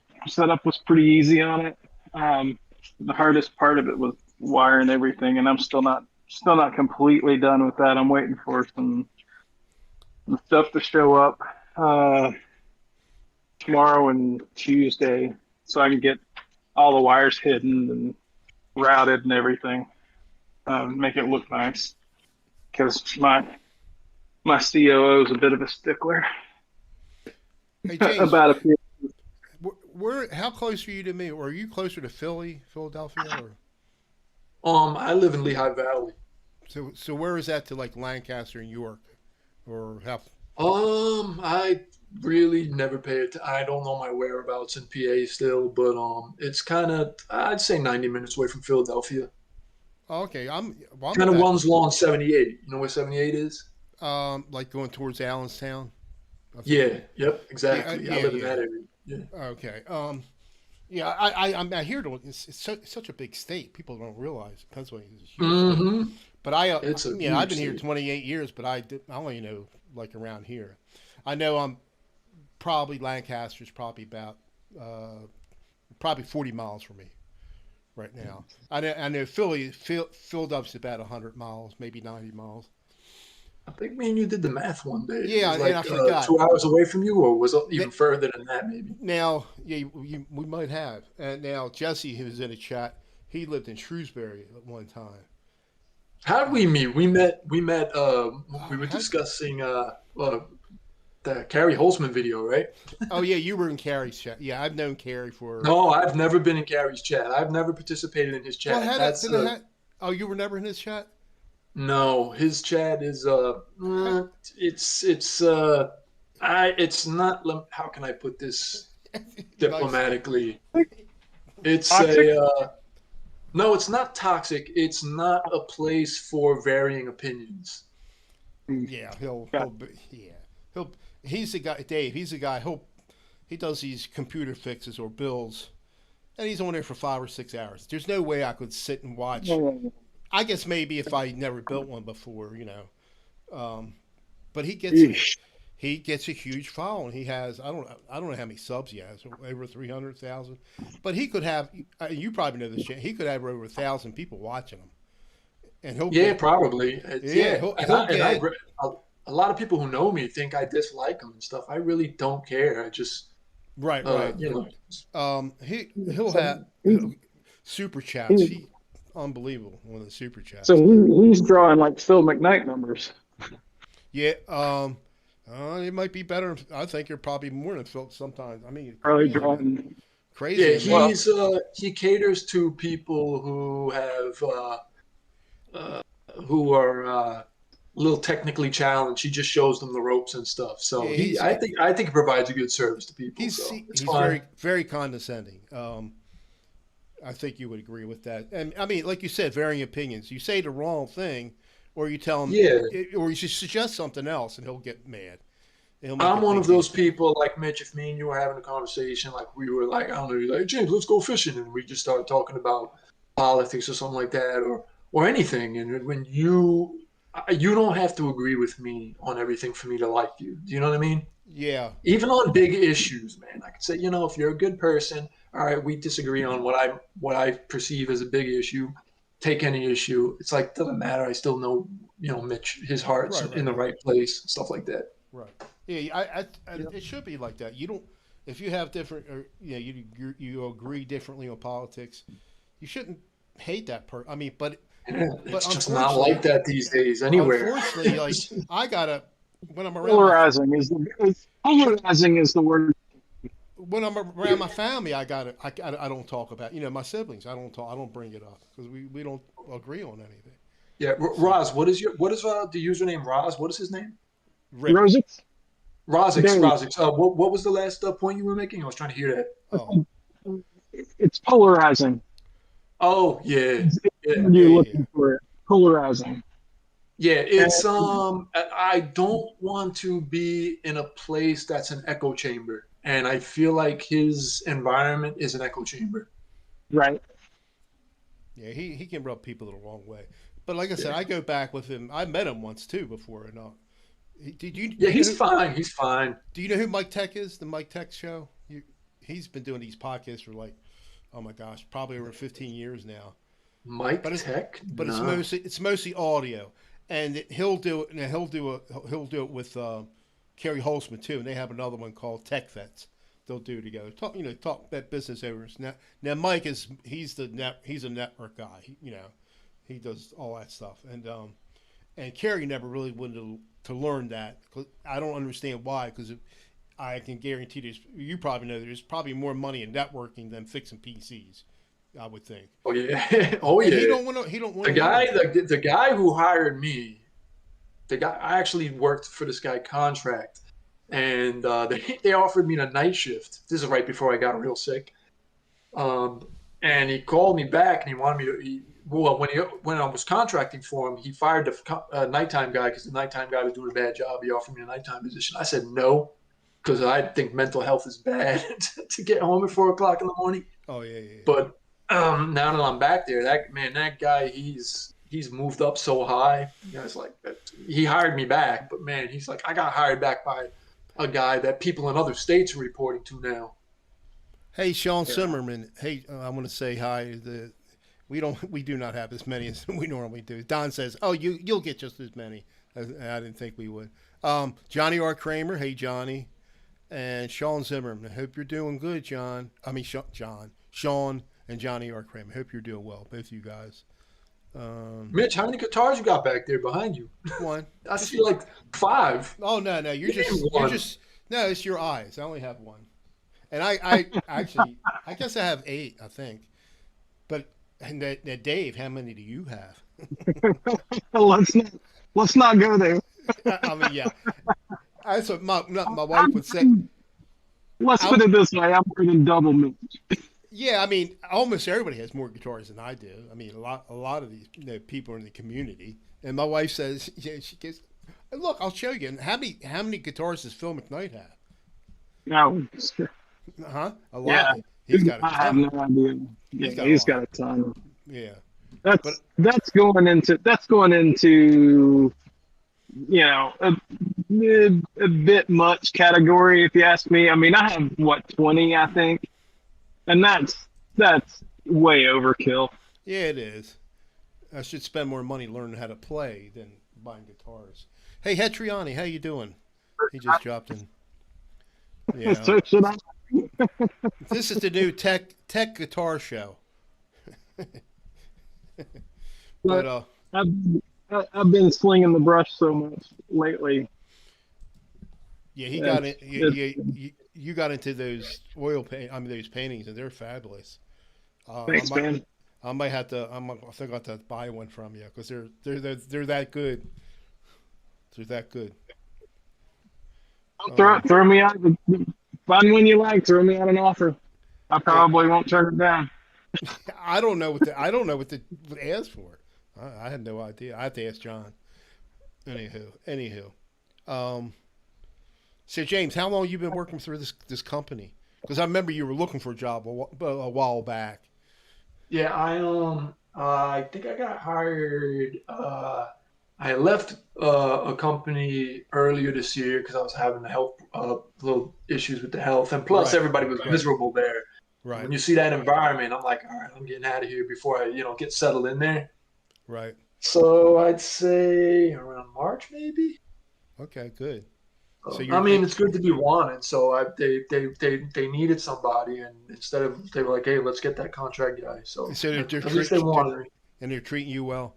pretty easy on it. Um, the hardest part of it was wiring everything, and I'm still not completely done with that. I'm waiting for some stuff to show up tomorrow and Tuesday, so I can get all the wires hidden and routed and everything, make it look nice. Because my COO is a bit of a stickler Hey, James, about a few. how close are you to me? Or are you closer to Philadelphia, or I live in Lehigh Valley. so where is that to like Lancaster and York, or how? I really never pay it. I don't know my whereabouts in PA still, but it's kind of, I'd say 90 minutes away from Philadelphia. Oh, okay, well, I'm Kind of about runs along 78. You know where 78 is? like going towards Allenstown. I forget. Yeah, yep, Yeah, exactly. I yeah, live in yeah. that area. Yeah. Okay. Yeah, I hear it's such a big state. People don't realize Pennsylvania is a huge state. Mm-hmm. But It's a yeah, I've huge been here state. 28 years, but I only know like around here. I know I'm probably Lancaster's probably about probably 40 miles from me right now. I know Philadelphia's about 100 miles, maybe 90 miles. I think me and you did the math one day. It Yeah, was and I like forgot. 2 hours away from you, or was it even Th- further than that, maybe? Now, yeah, we might have. And now Jesse, who was in the chat, he lived in Shrewsbury at one time. How did we meet? We met. We were How, discussing the Carrie Holzman video, right? oh yeah, you were in Carrie's chat. Yeah, I've known Carrie for. No, I've never been in Carrie's chat. I've never participated in his Well, chat. had it, That's didn't it had, oh, you were never in his chat? no, his chat is it's it's not. How can I put this Nice. diplomatically? It's Toxic. a no, it's not toxic. It's not a place for varying opinions. Yeah, he's the guy, Dave. He's the guy. He does these computer fixes or builds, and he's on there for 5 or 6 hours. There's no way I could sit and watch. I guess maybe if I never built one before, but Yeesh. he gets a huge following. He has I don't know how many subs he has, over 300,000. But he could have. You probably know this. He could have over 1,000 people watching him, and he'll Yeah, get. probably. Yeah, he'll get. A lot of people who know me think I dislike him and stuff. I really don't care. I just Right, right. You know, He'll have so super chats. He unbelievable one of the super So chats. he's drawing like Phil McKnight numbers. Yeah, it might be better. I think you're probably more than Phil sometimes. I mean, Probably crazy, man. drawing. Crazy yeah, amount. he caters to people who have uh, who are a little technically challenged. He just shows them the ropes and stuff. So Yeah, I think he provides a good service to people. he's So it's he's fine. very condescending. I think you would agree with that. And I mean, like you said, varying opinions. You say the wrong thing, or you tell him, Yeah, or you suggest something else, and he'll get mad. He'll make a I'm one big of deal. those people like Mitch. If me and you were having a conversation, like we were like, I don't know, like James, let's go fishing, and we just started talking about politics or something like that, or anything. And when you don't have to agree with me on everything for me to like you. Do you know what I mean? Yeah, Even on big issues, man. I could say, if you're a good person, all right, we disagree on what I perceive as a big issue. Take any issue. It's like doesn't matter. I still know, Mitch, his heart's right, in right, the right, right place, stuff like that. right. Yeah, it should be like that. You don't, if you have different, or you agree differently on politics, you shouldn't hate that person. I mean, but Yeah, but it's just not unfortunately, like that these days anywhere. unfortunately, like I gotta when I'm around my Polarizing is the word. when I'm around my family, I don't talk about my siblings. I don't bring it up because we don't agree on anything. Yeah, So Roz, what is the username Roz? What is his name? Rick. Rosix? Rozix, Dang. Rozix. What was the last point you were making? I was trying to hear that. Oh It's polarizing. Oh, yeah. Yeah. When you're yeah, yeah. looking for it. Polarizing. Yeah, And it's I don't want to be in a place that's an echo chamber. And I feel like his environment is an echo chamber. right. Yeah, he can rub people the wrong way. But like I said, Yeah. I go back with him. I met him once too before, and did you Yeah, do you know he's fine. He's fine. do you know who Mike Tech is? The Mike Tech show. He's been doing these podcasts for like, oh my gosh, probably over 15 years now. Mike But it's Tech? but it's No. mostly audio, and he'll do it. And he'll do it with Kerry Holzman too, and they have another one called Tech Vets. They'll do it together. Talk about business owners. Now Mike he's a network guy. He does all that stuff, and Kerry never really wanted to learn that. 'Cause I don't understand why. Because I can guarantee you probably know there's probably more money in networking than fixing PCs. I would think. Oh yeah. Oh And he yeah. don't want to. He don't want The to learn guy that. the guy who hired me, the guy I actually worked for this guy contract, and they offered me a night shift. This is right before I got real sick. Um, and he called me back and he wanted me to. When I was contracting for him, he fired the nighttime guy because the nighttime guy was doing a bad job. He offered me a nighttime position. I said no because I think mental health is bad to get home at 4 o'clock in the morning. Oh yeah, yeah, yeah. But now that I'm back there, that guy, he's moved up so high. It's like he hired me back, but man, he's like I got hired back by a guy that people in other states are reporting to now. Hey, Sean Yeah. Zimmerman. Hey, I want to say hi. We do not have as many as we normally do. Don says, "Oh, you'll get just as many." I didn't think we would. Johnny R. Kramer. Hey, Johnny, and Sean Zimmerman. I hope you're doing good, John. I mean, Sean, and Johnny R. Kramer. Hope you're doing well, both you guys. Mitch, how many guitars you got back there behind you? One. I see like 5. Oh no, you're One. just no. It's your eyes. I only have one, and I actually I guess I have 8. I think, but and that Dave, how many do you have? let's not go there. I mean, yeah. That's what my wife would say. Let's put it this way: I'm more than double Mitch. Yeah, I mean, almost everybody has more guitars than I do. I mean, a lot of these people in the community. And my wife says, yeah, she gets, look, I'll show you. And how many guitars does Phil McKnight have? No, Huh? A lot. yeah, He's got a I have ton. no idea. Yeah, he's got a ton. Yeah. But That's going into a bit much category if you ask me. I mean, I have 20, I think, and that's way overkill. yeah, it is. I should spend more money learning how to play than buying guitars. Hey, Hetriani, how you doing? He just dropped in. Yeah. So should I? This is the new tech guitar show. But But I've I've been slinging the brush so much lately. yeah, he got It's, it. it's You got into those oil paint. I mean, those paintings, and they're fabulous. I thanks, might man. I might have to. I think I have to buy one from you because they're that good. They're that good. Throw me out. Find one you like. Throw me out an offer. I Yeah, probably won't turn it down. I don't know what to ask for. I had no idea. I have to ask John. Anywho. Um, so James, how long you been working through this company? Because I remember you were looking for a job a while back. Yeah, I think I got hired. I left a company earlier this year because I was having the health little issues with the health, and plus Right, everybody was right, miserable there. And right, when you see that environment, I'm like, all right, I'm getting out of here before I, get settled in there. right. So I'd say around March, maybe. Okay, good. So I you're mean, it's good to be wanted. So they needed somebody, and instead of they were like, hey, let's get that contract guy. So so at least they wanted me. and they're treating you well.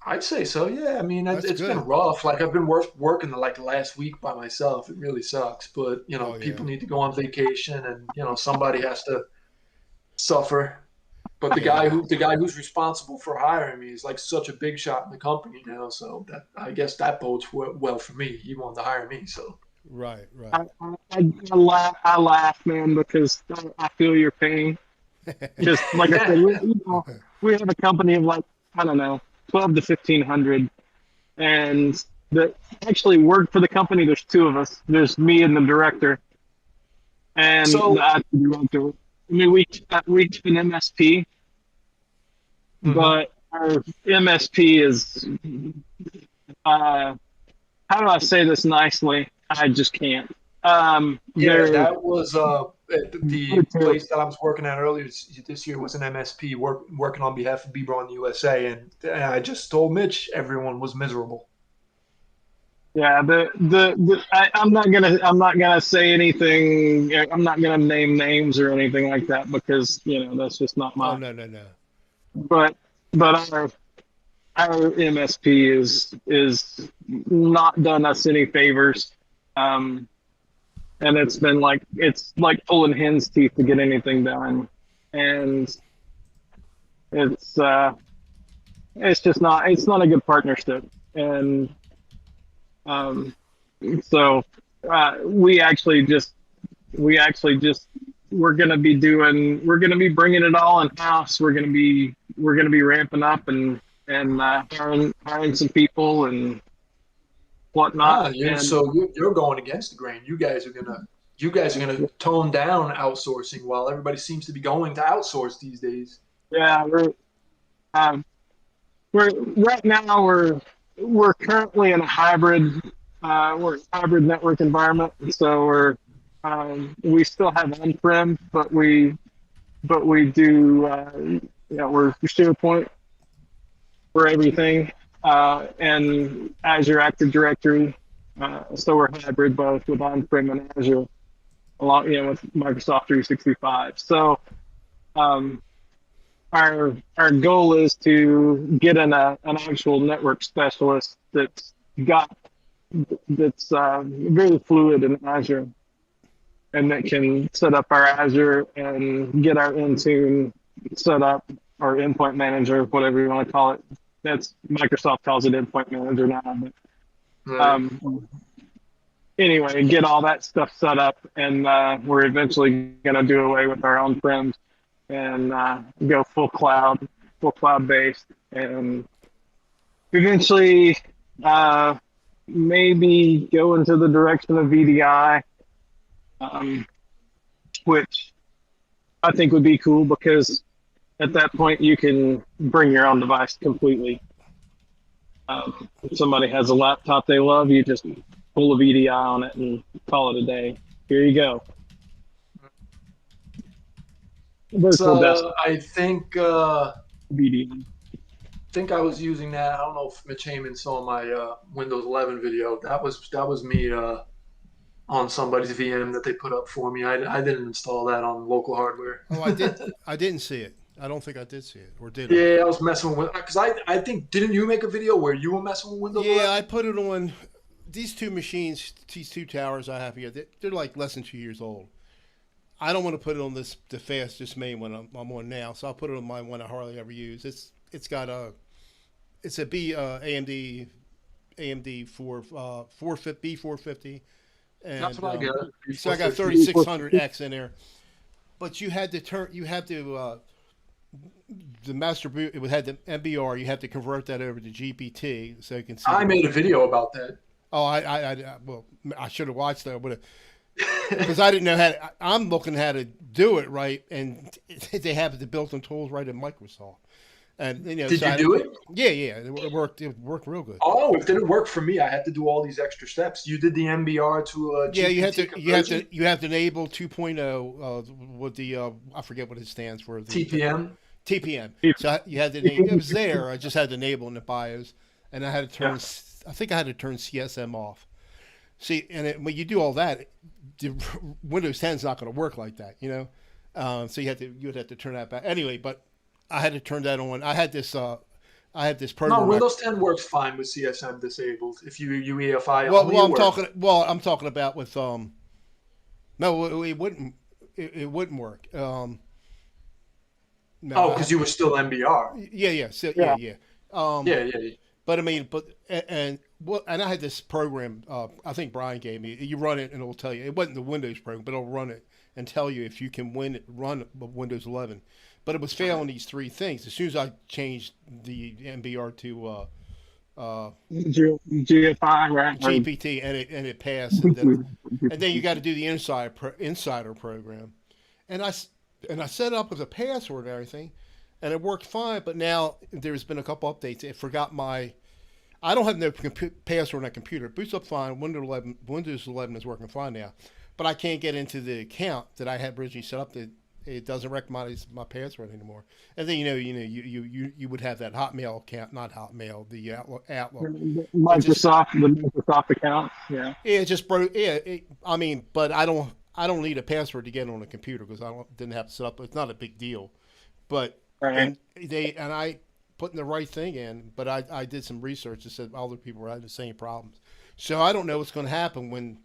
I'd say so. Yeah. I mean, That's it's been good. rough. Like I've been working like the last week by myself. It really sucks. But Oh yeah, people need to go on vacation, and somebody has to suffer. But the yeah. guy who's responsible for hiring me is like such a big shot in the company now. So that I guess that bodes well for me. He wanted to hire me. So Right, right. I laugh, man, because I feel your pain. Just like I said, we have a company of like, I don't know, 12 to 1500, and that actually work for the company. There's two of us. There's me and the director, and the so. IT director. I mean, we have an MSP, Mhm. but our MSP is how do I say this nicely? I just can't. Yeah, They're that was at the place that I was working at earlier this year was an MSP working on behalf of Bebro in the USA, and I just told Mitch everyone was miserable. Yeah, I'm not gonna say anything. I'm not gonna name names or anything like that because that's just not Oh my. no, no, no. But our MSP is not done us any favors, um, and it's like pulling hen's teeth to get anything done, and it's it's not a good partnership, and um, so we actually just we're gonna be bringing it all in house. We're gonna be ramping up and hiring some people and whatnot. Ah, And you're going against the grain. You guys are gonna tone down outsourcing while everybody seems to be going to outsource these days. yeah, um, we're right now we're currently in a hybrid network environment. So we still have on-prem, but we do we're SharePoint for everything, and Azure Active Directory. So we're hybrid both with on-prem and Azure, along with Microsoft 365. So um, our goal is to get an actual network specialist got that's very fluid in Azure and that can set up our Azure and get our Intune set up, or endpoint manager, whatever you want to call it. That's Microsoft calls it endpoint manager now. But Right. anyway, get all that stuff set up, and we're eventually going to do away with our on-prem and go full cloud based, and eventually maybe go into the direction of VDI, which I think would be cool because at that point you can bring your own device completely. If somebody has a laptop they love, you just pull a VDI on it and call it a day. Here you go. Virtual desktop So I VDI. think I was using that. I don't know if Mitch Heyman saw my Windows 11 video. That was me on somebody's VM that they put up for me. I didn't install that on local hardware. Oh, I didn't see it. I don't think I did see it, or did I? Yeah, I was messing with because I think didn't you make a video where you were messing with Windows Yeah, 11? I put it on these two machines, these two towers I have here. They're like less than 2 years old. I don't want to put it on the fastest main one I'm on now, so I'll put it on my one I hardly ever use. It's got a AMD 450 B450, and That's what I got. so I got 3600X in there. But you had to the master boot. It had the MBR. You had to convert that over to GPT so you can see. I made a video about that. Oh, well, I should have watched that, but because I didn't know how to, I'm looking how to do it right, and they have the built-in tools right in Microsoft. And Did you do it? Yeah, it worked. It worked real good. Oh, it didn't work for me. I had to do all these extra steps. You did the MBR to GPT Yeah, you have conversion? to enable 2.0 with the I forget what it stands for. TPM. TPM. So you had to enable, it was there. I just had to enable in the BIOS, and I had to turn. I think I had to turn CSM off. See, and when you do all that, Windows 10 is not going to work like that, So you'd have to turn that back anyway. But I had to turn that on. I had this program. No, Windows 10 works fine with CSM disabled. If you UEFI I'm talking about with no, it wouldn't. It wouldn't work. No, because you were still MBR. Yeah. So, yeah. Yeah. But I mean, and I had this program. I think Brian gave me. You run it, and it'll tell you. It wasn't the Windows program, but it'll run it and tell you if you can run Windows 11. But it was failing these three things. As soon as I changed the MBR to GFI, right? GPT, and it passed. And then you got to do the insider program, and I set it up with a password and everything, and it worked fine. But now there's been a couple updates. It forgot I don't have no password on that computer. It boots up fine. Windows 11 is working fine now, but I can't get into the account that I had originally set up. It doesn't recognize my password anymore. And then you would have that Hotmail account, not Hotmail, the Outlook. The Microsoft account. Yeah. Yeah, it just broke. Yeah, but I don't need a password to get on a computer because didn't have to set up. It's not a big deal, but right. and I putting the right thing in, but I did some research that said other people were having the same problems. So I don't know what's going to happen when.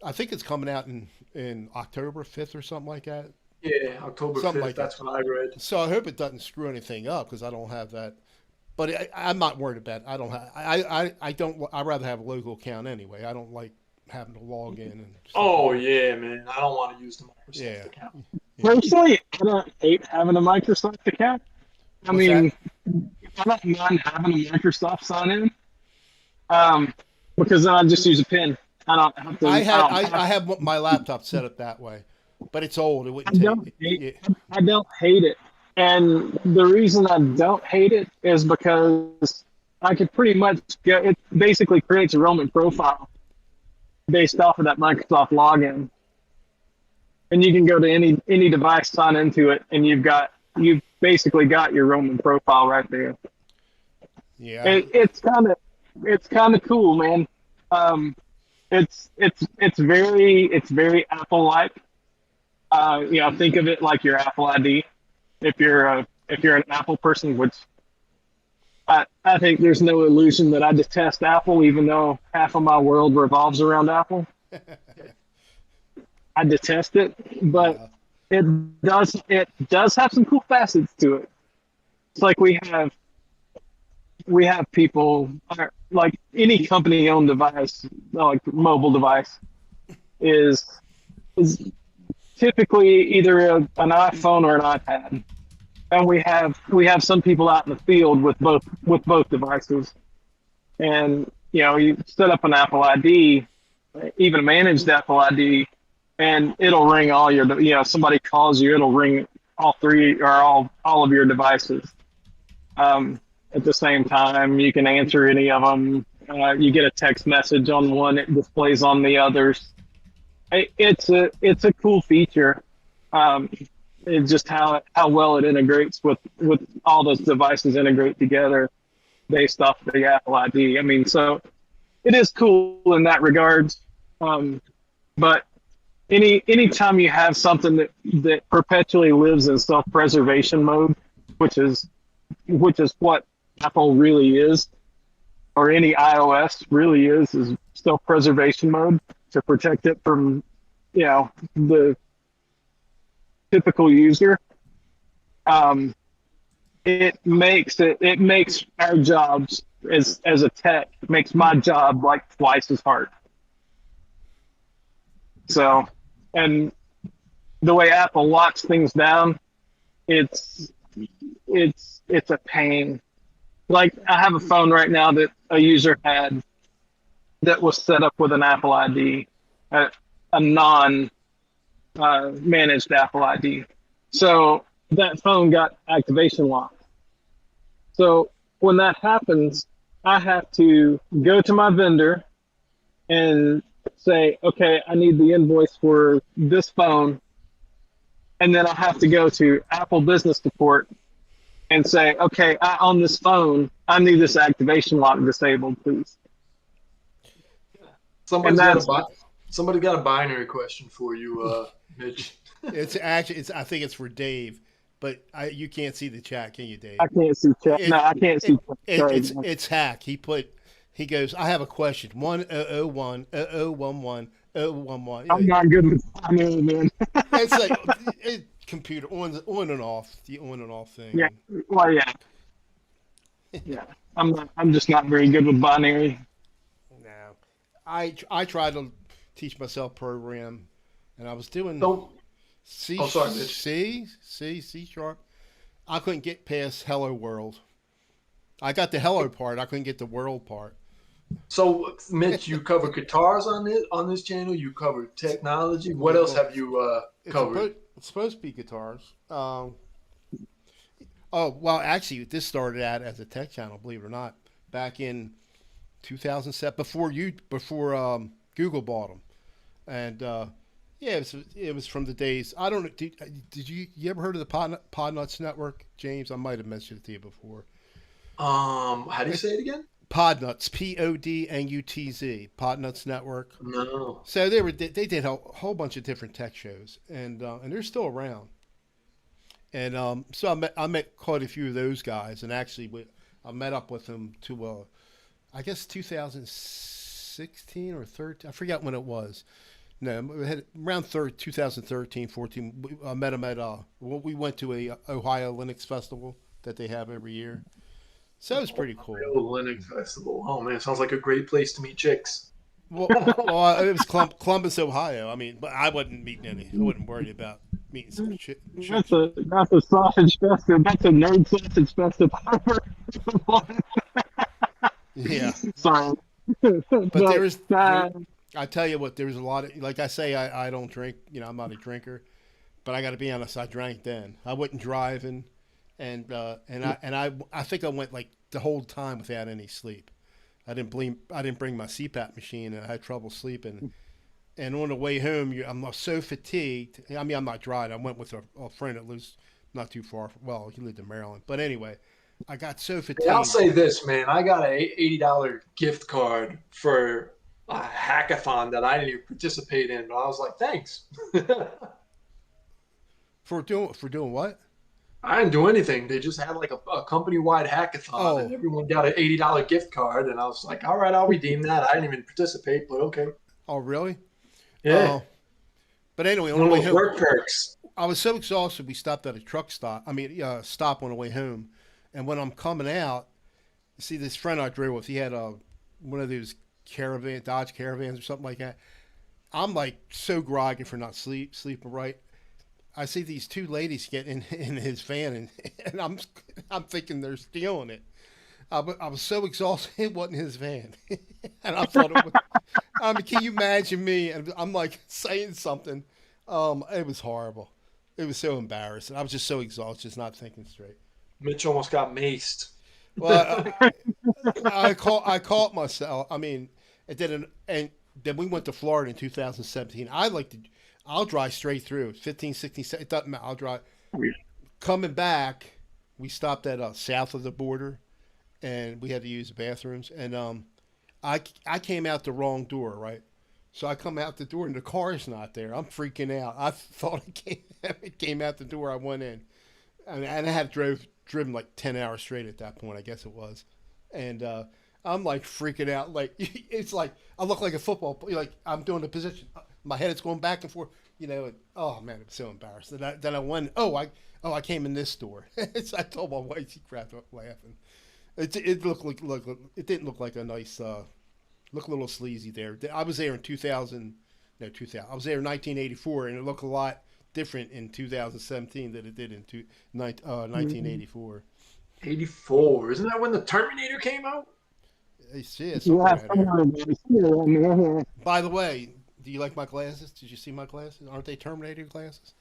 I think it's coming out in October 5th or something like that. Yeah, October 5th, that's what I read. So I hope it doesn't screw anything up because I don't have that. But I'm not worried about it. I don't have. I don't. I'd rather have a local account anyway. I don't like having to log in. And yeah, man. I don't want to use the Microsoft account. Yeah. Personally, I don't hate having a Microsoft account. I don't mind having a Microsoft sign in. Because then I just use a PIN. I don't have to. I have my laptop set up that way, but it's old. It wouldn't I don't hate it. And the reason I don't hate it is because I could pretty much it basically creates a Roman profile based off of that Microsoft login. And you can go to any device, sign into it, and you've basically got your Roman profile right there. Yeah. And it's kind of cool, man. It's very Apple-like. Think of it like your Apple ID. If you're an Apple person, which I think there's no illusion that I detest Apple, even though half of my world revolves around Apple. I detest it, but it does have some cool facets to it. It's like we have people, like any company-owned device, like mobile device, is typically either an iPhone or an iPad, and we have some people out in the field with both devices, and you set up an Apple ID, even a managed Apple ID, and it'll ring all your, somebody calls you, it'll ring all three or all of your devices. At the same time, you can answer any of them. You get a text message on one, it displays on the others. It's a cool feature. It's just how well it integrates with all those devices integrate together based off the Apple ID. I mean, so it is cool in that regard. But anytime you have something that perpetually lives in self-preservation mode, which is what Apple really is, or any iOS really is self-preservation mode to protect it from, the typical user. Um, it makes our jobs as a tech, it makes my job like twice as hard. So, and the way Apple locks things down, it's it's a pain. Like I have a phone right now that a user had that was set up with an Apple ID, a non managed Apple ID. So that phone got activation locked. So when that happens, I have to go to my vendor and say, okay, I need the invoice for this phone. And then I have to go to Apple Business Support and say, okay, on this phone, I need this activation lock disabled, please. Somebody's got somebody got a binary question for you, Mitch. It's actually, I think it's for Dave, but you can't see the chat, can you, Dave? I can't see chat. No, I can't see chat. It's hack. He goes, I have a question. 1001 0011 011. I'm not good with binary, man. It's like computer on and off, the on and off thing. Yeah. Well, yeah. Yeah. I'm just not very good with binary. No, I tried to teach myself program, and I was doing C. Oh, sorry, Mitch. C sharp. I couldn't get past hello world. I got the hello part. I couldn't get the world part. So, Mitch, you cover guitars on this channel. You cover technology. What else have you covered? It's supposed to be guitars. Oh well, actually, this started out as a tech channel. Believe it or not, back in 2007, before Google bought them, and yeah, it was from the days. I don't know. Did you ever heard of the Podnuts Network, James? I might have mentioned it to you before. How do you say it again? Podnuts, Podnutz, Podnuts Network. No. So they did a whole bunch of different tech shows, and they're still around. And so I met quite a few of those guys, and actually I met up with them to I guess 2016 or 13. I forgot when it was. No, we had around 2013, 14. I met them at we went to a Ohio Linux festival that they have every year. So it was pretty cool. Linux Festival. Oh man, sounds like a great place to meet chicks. Well, it was Columbus, Ohio. I mean, but I wasn't meeting any. I wasn't worried about meeting some shit. That's a sausage festival. That's a nerd sausage festival. Yeah. Sorry. But there was. I tell you what, there was a lot of. Like I say, I don't drink. I'm not a drinker. But I got to be honest. I drank then. I wasn't driving. And I think I went like the whole time without any sleep. I didn't bring my CPAP machine, and I had trouble sleeping. And on the way home, I'm so fatigued. I mean, I'm not driving. I went with a friend that lives not too far. Well, he lived in Maryland. But anyway, I got so fatigued. Yeah, I'll say this, man. I got an $80 gift card for a hackathon that I didn't even participate in, but I was like, thanks. For doing what? I didn't do anything. They just had like a company-wide hackathon, and everyone got an $80 gift card, and I was like, all right, I'll redeem that. I didn't even participate, but okay. Oh, really? Yeah. But anyway, on One the of way those home, work perks. I was so exhausted. We stopped at a truck stop. Stop on the way home, and when I'm coming out, see this friend I drove with. He had one of those Dodge Caravans or something like that. I'm like so groggy for not sleeping right. I see these two ladies get in his van, and I'm thinking they're stealing it. I was so exhausted it wasn't his van, and I thought it was. I mean, can you imagine me? And I'm like saying something. It was horrible. It was so embarrassing. I was just so exhausted, just not thinking straight. Mitch almost got maced. Well, I caught myself. I mean, it didn't. And then we went to Florida in 2017. I'll drive straight through 15, 16, it doesn't matter. I'll drive. Coming back, we stopped at south of the border, and we had to use the bathrooms. And I came out the wrong door, right? So I come out the door and the car's not there. I'm freaking out. I thought it came out the door. I went in, and I had driven like 10 hours straight at that point. I guess it was, and I'm like freaking out. Like it's like I look like a football player. Like I'm doing a position. My head is going back and forth. And, oh man, I'm so embarrassed. Then I went. I came in this door. So I told my wife. She cracked up laughing. It looked like it didn't look like a nice. Looked a little sleazy there. I was there in 2000. No, 2000. I was there in 1984, and it looked a lot different in 2017 than it did in 1984. 84. Isn't that when the Terminator came out? By the way, do you like my glasses? Did you see my glasses? Aren't they Terminator glasses?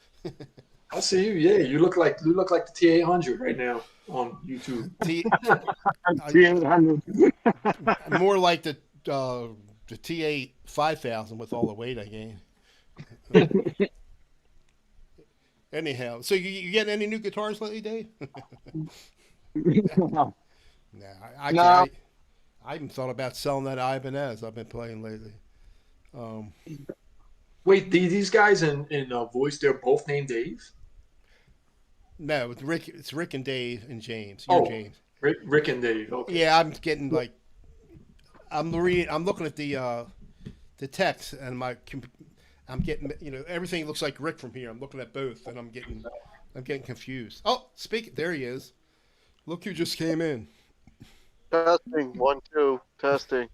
I see you. Yeah, you look like the T800 right now on YouTube. More like the T8 5000 with all the weight I gained. Anyhow, so you getting any new guitars lately, Dave? No, I even thought about selling that Ibanez I've been playing lately. Wait, these guys in voice, they're both named Dave? No, it's Rick and Dave and James. James. Rick and Dave. Okay. Yeah, I'm getting like I'm looking at the text and I'm getting everything looks like Rick from here. I'm looking at both and I'm getting confused. Oh, there he is. Look who just came in. Testing 1 2 testing.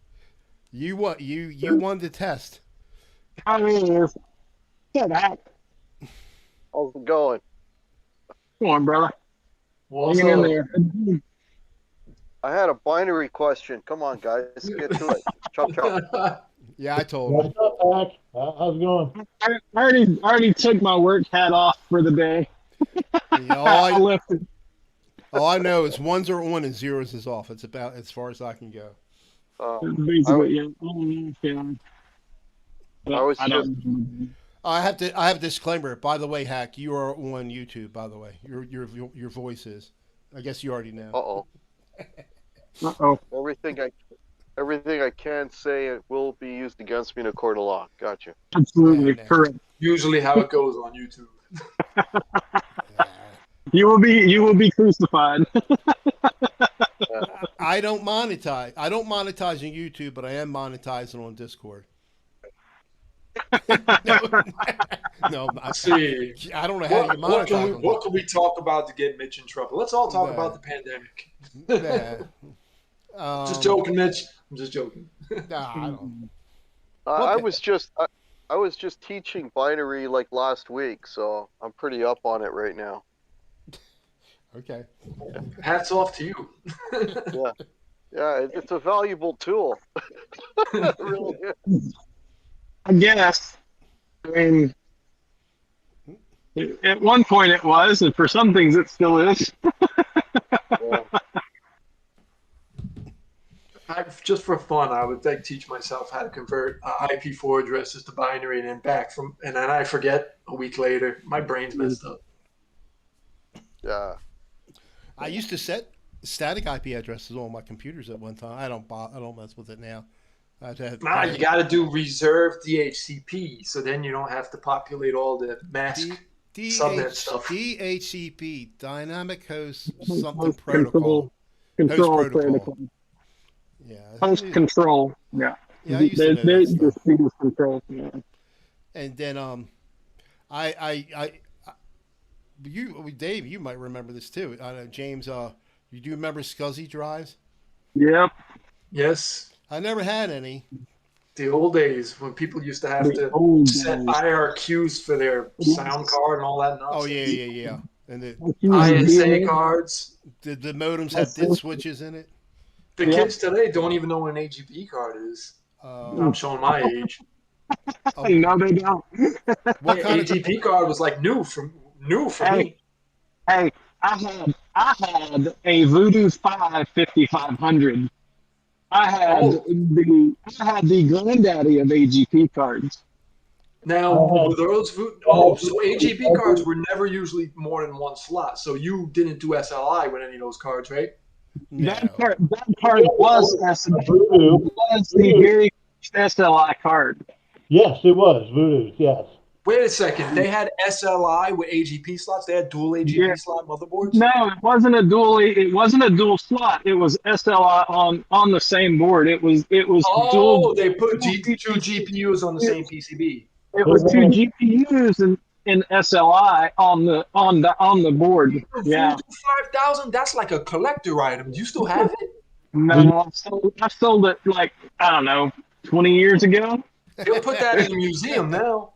You won the test. How's it going? Come on, brother. What's Hang in up? there. I had a binary question. Come on, guys, get to it. Chop chop. Yeah, I told him. What's up, Pack? How's it going? I already took my work hat off for the day. I left it. All I know is ones are on and zeros is off. It's about as far as I can go. Basically, yeah. I have a disclaimer. By the way, Hack, you are on YouTube. By the way, your voice is. I guess you already know. Uh-oh. Everything I can say it will be used against me in a court of law. Gotcha. Absolutely correct. Usually how it goes on YouTube. You will be crucified. I don't monetize. I don't monetize on YouTube, but I am monetizing on Discord. No, See, I don't know how you monetize. What can we talk about to get Mitch in trouble? Let's all talk about the pandemic. Just joking, Mitch. I'm just joking. Nah, I don't. I was just teaching binary like last week, so I'm pretty up on it right now. Okay. Hats off to you. Yeah, it's a valuable tool. It really is. I guess. I mean, at one point it was, and for some things it still is. Yeah. Just for fun, I would teach myself how to convert IP4 addresses to binary and then back and then I forget a week later. My brain's messed up. Yeah. I used to set static IP addresses on my computers at one time. I don't mess with it now. You got to do reserved DHCP, so then you don't have to populate all the mask subnet stuff. DHCP, Dynamic Host something protocol. Control protocol. Yeah. Host control. Yeah. Yeah, I used to know that stuff. Control. Yeah. And then Dave, you might remember this too. James, you do remember SCSI drives? Yep. Yes. I never had any. The old days when people used to have to set IRQs for their sound card and all that nonsense. Oh yeah. And the ISA cards. The modems have DID switches in it. The kids today don't even know what an AGP card is. I'm showing my age. No, they don't. What kind AGP card was like new for me. Hey, I had a Voodoo 5 5500. I had the granddaddy of AGP cards. Now, those so AGP cards were never usually more than one slot. So you didn't do SLI with any of those cards, right? No. That card was SLI. It was the very SLI card. Yes, it was Voodoo's. Yes. Wait a second. They had SLI with AGP slots. They had dual AGP Yeah. slot motherboards. No, it wasn't a dual. It wasn't a dual slot. It was SLI on the same board. It was dual. Oh, they put dual two GPUs on the same PCB. It It was two ran, GPUs in SLI on the board. Yeah. Voodoo 5000. That's like a collector item. Do you still have it? No, I sold it like I don't know 20 years ago. They'll put that in the museum now.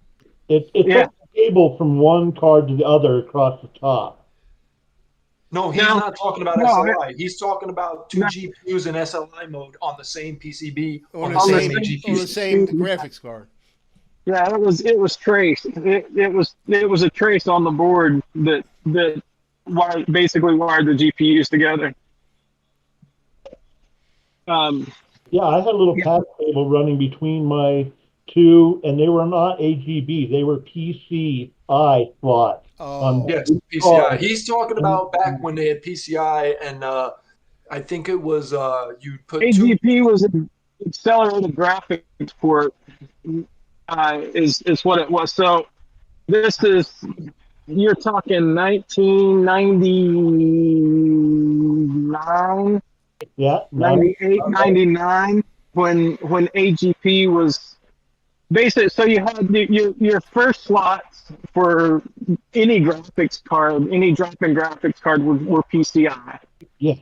it Yeah. took the cable from one card to the other across the top. No, he's No, not talking about no, SLI. He's talking about two No. GPUs in SLI mode on the same PCB On on the the same same AGP. on the same graphics card. Yeah, it was trace. It was a trace on the board that basically wired the GPUs together. Yeah, I had a little path cable running between my two, and they were not AGB. They were PCI slots. Oh, Yes, PCI. He's talking about back when they had PCI, and I think it was you put two. AGP was an accelerated graphics port. Is what it was. So this is you're talking 1999, Yeah, 98, 99 when AGP was basic. So you had your first slots for any graphics card, any drop-in graphics card were PCI, yes.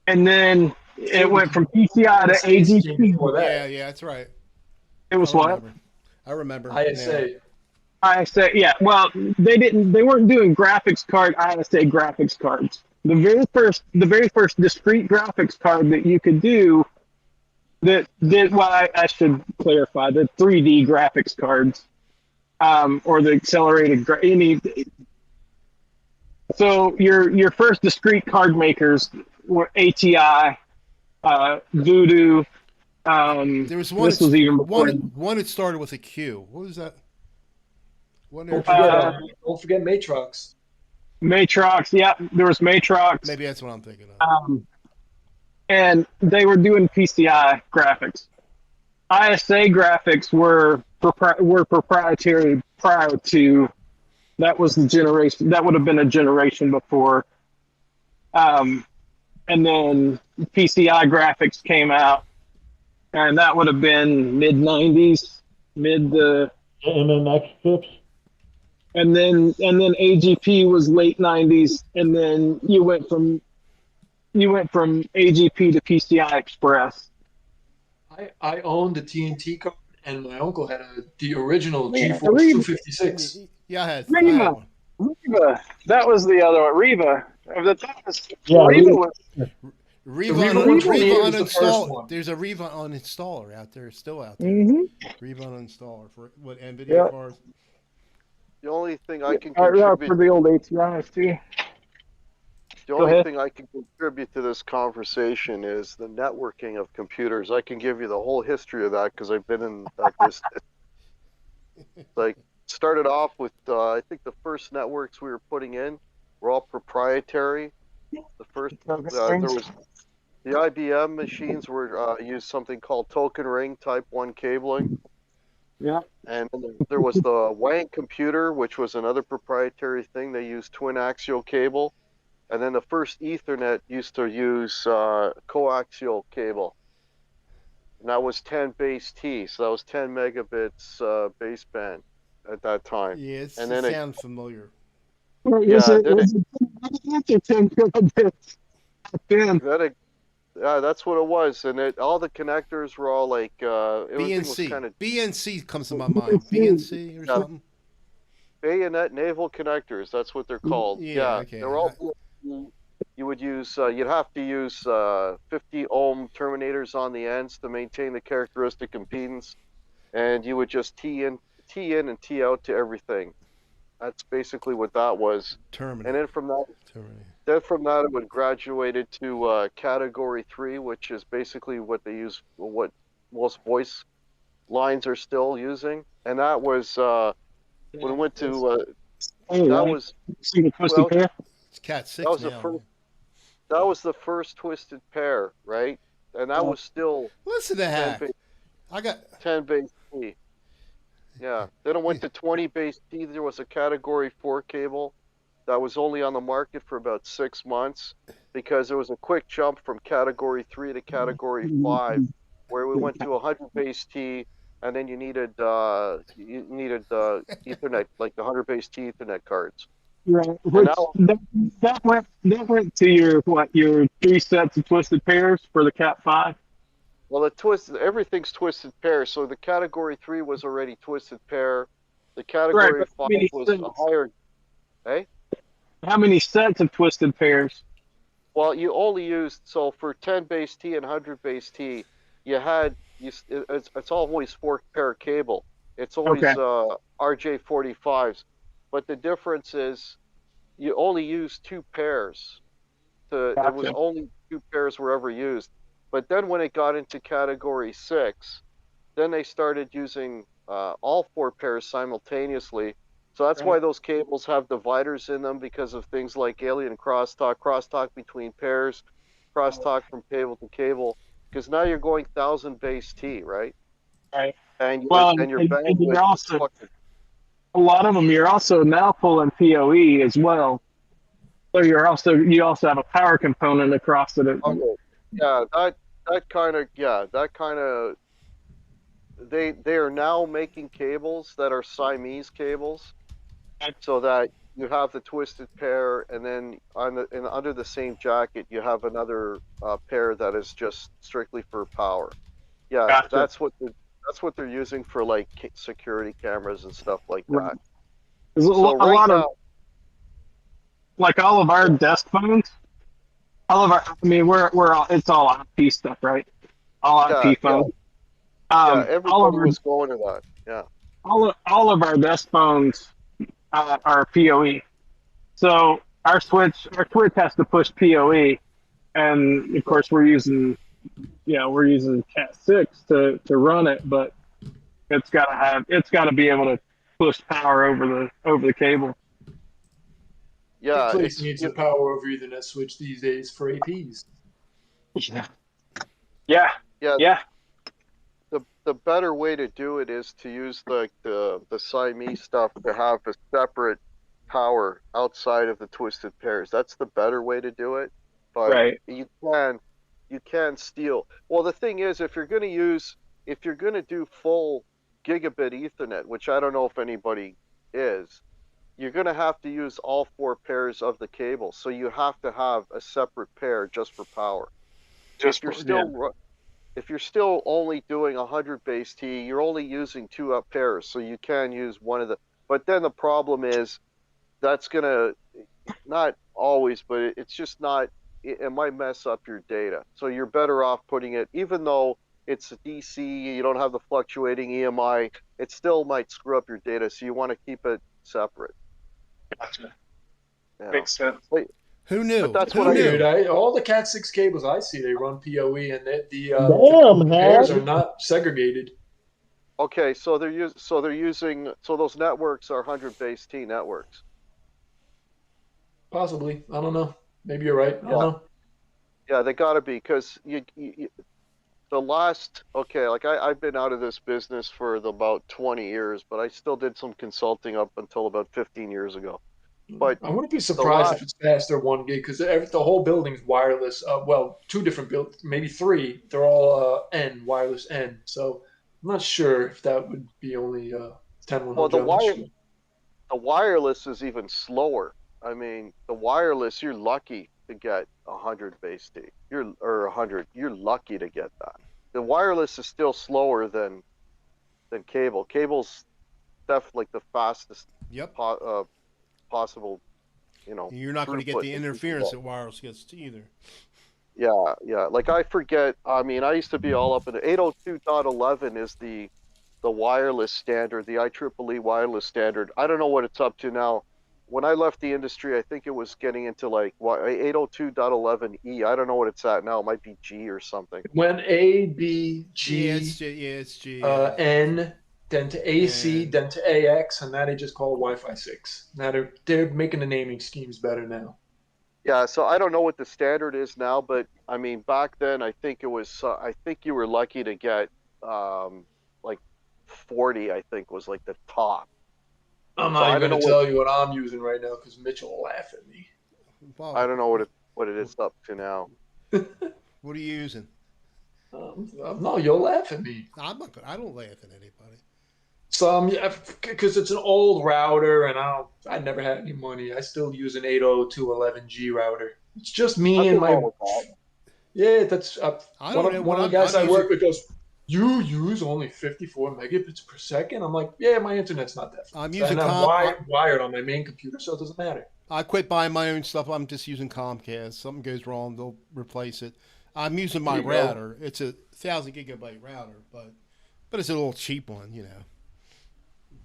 and then it went from PCI to AGP. Before yeah, that, that's right. It was I what? remember. I remember. ISA. ISA, yeah. Well, they weren't doing graphics card ISA graphics cards. The very first discrete graphics card that you could do that did well, I should clarify the 3D graphics cards, or the accelerated so your first discrete card makers were ATI, Voodoo. There was one. This was even before. One that started with a Q. What was that? One Don't there. forget Matrox. Matrox, yeah, there was Matrox. Maybe that's what I'm thinking of. And they were doing PCI graphics. ISA graphics were proprietary prior to. That was the generation. That would have been a generation before. And then PCI graphics came out, and that would have been mid '90s, MMX chips. and then AGP was late '90s, and then you went from AGP to PCI Express. I owned the TNT card, and my uncle had the original Yeah, GeForce 256. Yeah, I had Reva. one. Reva. That was the other one. Reva. Yeah, Reva was. Reva, Reva un- 128 Reva was the first uninstall. one. There's a Reva uninstaller out there, still out there. Reva uninstaller for what NVIDIA Yeah. cards. The only thing I can Yeah, for contribute, the old ATIs too. the go only ahead. thing I can contribute to this conversation is the networking of computers. I can give you the whole history of that because I've been in that business. Like started off with I think the first networks we were putting in were all proprietary. The first there was the IBM machines were used something called token ring type 1 cabling. Yeah. And then there was the Wank computer, which was another proprietary thing. They used twin axial cable. And then the first Ethernet used to use coaxial cable. And that was 10 base T. So that was 10 megabits baseband at that time. Yeah, And it then sounds familiar. Was Yeah, it, then was it 10 kilobits? 10. that's what it was. And all the connectors were all like everything was BNC. kind of BNC comes to my mind. BNC or something. bayonet naval connectors. That's what they're called. Yeah, okay. They're all. You would use. You'd have to use 50 ohm terminators on the ends to maintain the characteristic impedance, and you would just tee in and tee out to everything. That's basically what that was. Terminator. And then from that, Terminator. it would graduated to category 3, which is basically what they use, what most voice lines are still using. And that was when it went to that was well, It's Cat 6 that was now. the first. That was the first twisted pair, right? And that was still Listen to 10 that. base, I got 10 base T. Yeah. Then it went to 20 base T. There was a Category 4 cable that was only on the market for about 6 months because there was a quick jump from Category 3 to Category 5, where we went to 100 base T, and then you needed Ethernet, like the 100 base T Ethernet cards. Right. And Which now, that went to your 3 sets of twisted pairs for the Cat 5. well, everything's twisted pair. So the Category 3 was already twisted pair. The Right, Category but 5 was a higher. Eh? how many sets of twisted pairs? Well, you only used, so for 10 base T and 100 base T, it's always 4 pair cable. It's always Okay. RJ45s, but the difference is you only use 2 pairs. It was Gotcha. only 2 pairs were ever used. But then when it got into Category 6, then they started using all 4 pairs simultaneously. So that's why those cables have dividers in them, because of things like alien crosstalk between pairs, crosstalk from cable to cable. Because now you're going 1,000 base T, right? Right. And Well, your and you're bandwidth is also fucking. a lot of them. You're also now pulling PoE as well. So you also have a power component across it. Okay. Yeah, that kind of they are now making cables that are Siamese cables, so that you have the twisted pair, and then under the same jacket you have another pair that is just strictly for power. Yeah, Gotcha. that's what they're using for like security cameras and stuff like that. Right. There's a So right lot now, of, like, all of our desk phones. All of our, I mean, we're all, it's all IP stuff, right? All yeah, IP phones. yeah, All of everybody was going to that. Yeah, all of our desk phones are PoE. So our switch has to push PoE, and of course we're using Cat 6 to run it, but it's got to be able to push power over the cable. yeah, Every place needs a power over Ethernet switch these days for APs. Yeah. yeah. Yeah. The better way to do it is to use the Siamese stuff to have a separate power outside of the twisted pairs. That's the better way to do it. But Right. you can steal. Well, the thing is, if you're going to do full gigabit Ethernet, which I don't know if anybody is, you're going to have to use all 4 pairs of the cable. So you have to have a separate pair just for power. If you're still only doing 100 base T, you're only using 2 pairs, so you can use one of the. But then the problem is that's gonna, not always, but it's just not. It might mess up your data, so you're better off putting it. Even though it's a DC, you don't have the fluctuating EMI. It still might screw up your data, so you want to keep it separate. Gotcha. Yeah. Makes sense. Who knew? But that's Who what I knew? Dude, all the Cat 6 cables I see, they run PoE, and the Damn, pairs Hal. are not segregated. Okay, so those networks are 100 base T networks. Possibly. I don't know. Maybe you're right. I don't know. Yeah, they gotta be, because I've been out of this business for about 20 years, but I still did some consulting up until about 15 years ago. But I wouldn't be surprised if it's faster 1 gig, because the whole building's wireless. Well, 2 different buildings, maybe 3. They're all wireless N. So I'm not sure if that would be only 10 well, 100. the wireless is even slower. I mean, the wireless, you're lucky to get 100 base T. Or 100. You're lucky to get that. The wireless is still slower than cable. Cable's definitely the fastest Yep. possible, You're not going to get throughput the that you can interference get. that wireless gets either. Yeah. Like, I forget. I mean, I used to be all up in the 802.11 is the wireless standard, the IEEE wireless standard. I don't know what it's up to now. When I left the industry, I think it was getting into like 802.11e. I don't know what it's at now. It might be G or something. When A, B, G, It's G. N, then to AC, then to AX, and now they just call it Wi-Fi 6. Now they're making the naming schemes better now. Yeah, so I don't know what the standard is now, but I mean, back then I think it was. I think you were lucky to get like 40, I think, was like the top. I'm So not I even don't going know to tell you what I'm using right now because Mitch will laugh at me. Well, I don't know what it is up to now. what are you using? No, you'll laugh at me. I'm not. I don't laugh at anybody. So because it's an old router and I never had any money. I still use an 802.11g router. It's just me and Nothing my wrong with that. yeah. That's I one don't know of one what of the guys I'm I using. work with goes. You use only 54 megabits per second. I'm like, yeah, my internet's not that I'm fast. using And I'm wired on my main computer, so it doesn't matter. I quit buying my own stuff. I'm just using Comcast. Something goes wrong, they'll replace it. I'm using my There you go. router. It's a 1,000 gigabyte router, but it's a little cheap one, you know.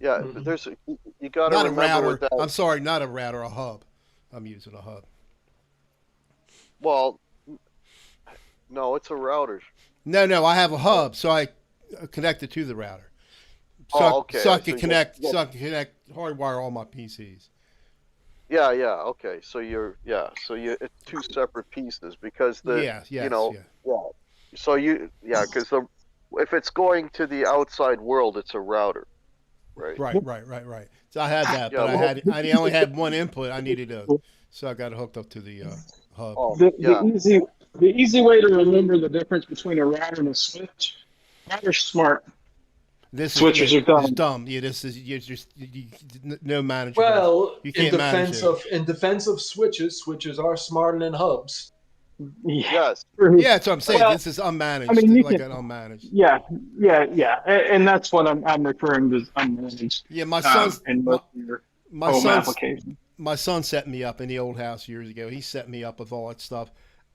Yeah, Mhm. there's you got to Not a remember router. with that. I'm sorry, not a router, a hub. I'm using a hub. Well, no, it's a router. No, I have a hub, so I connect it to the router. So, Oh, okay. so I So can you connect, got- so I can connect, hardwire all my PCs. Yeah, okay. So it's two separate pieces because Yes, you know, yeah. yeah. So because if it's going to the outside world, it's a router, right? Right. So I had that, Yeah, but well, I only had one input. I needed so I got it hooked up to the hub. oh, The, yeah. the easy way to remember the difference between a router and a switch. Router's smart. This Switches is, are dumb. It's dumb. Yeah, this is no manageable. Well, You in can't manage defense of switches are smarter than hubs. Yeah. Yes. Yeah, that's what I'm saying. Well, This is unmanaged. I mean, you like can- an unmanaged. Yeah, and that's what I'm referring to as unmanaged. Yeah, my son's in most of your my home son's applications. my son set me up in the old house years ago. He set me up with all that stuff,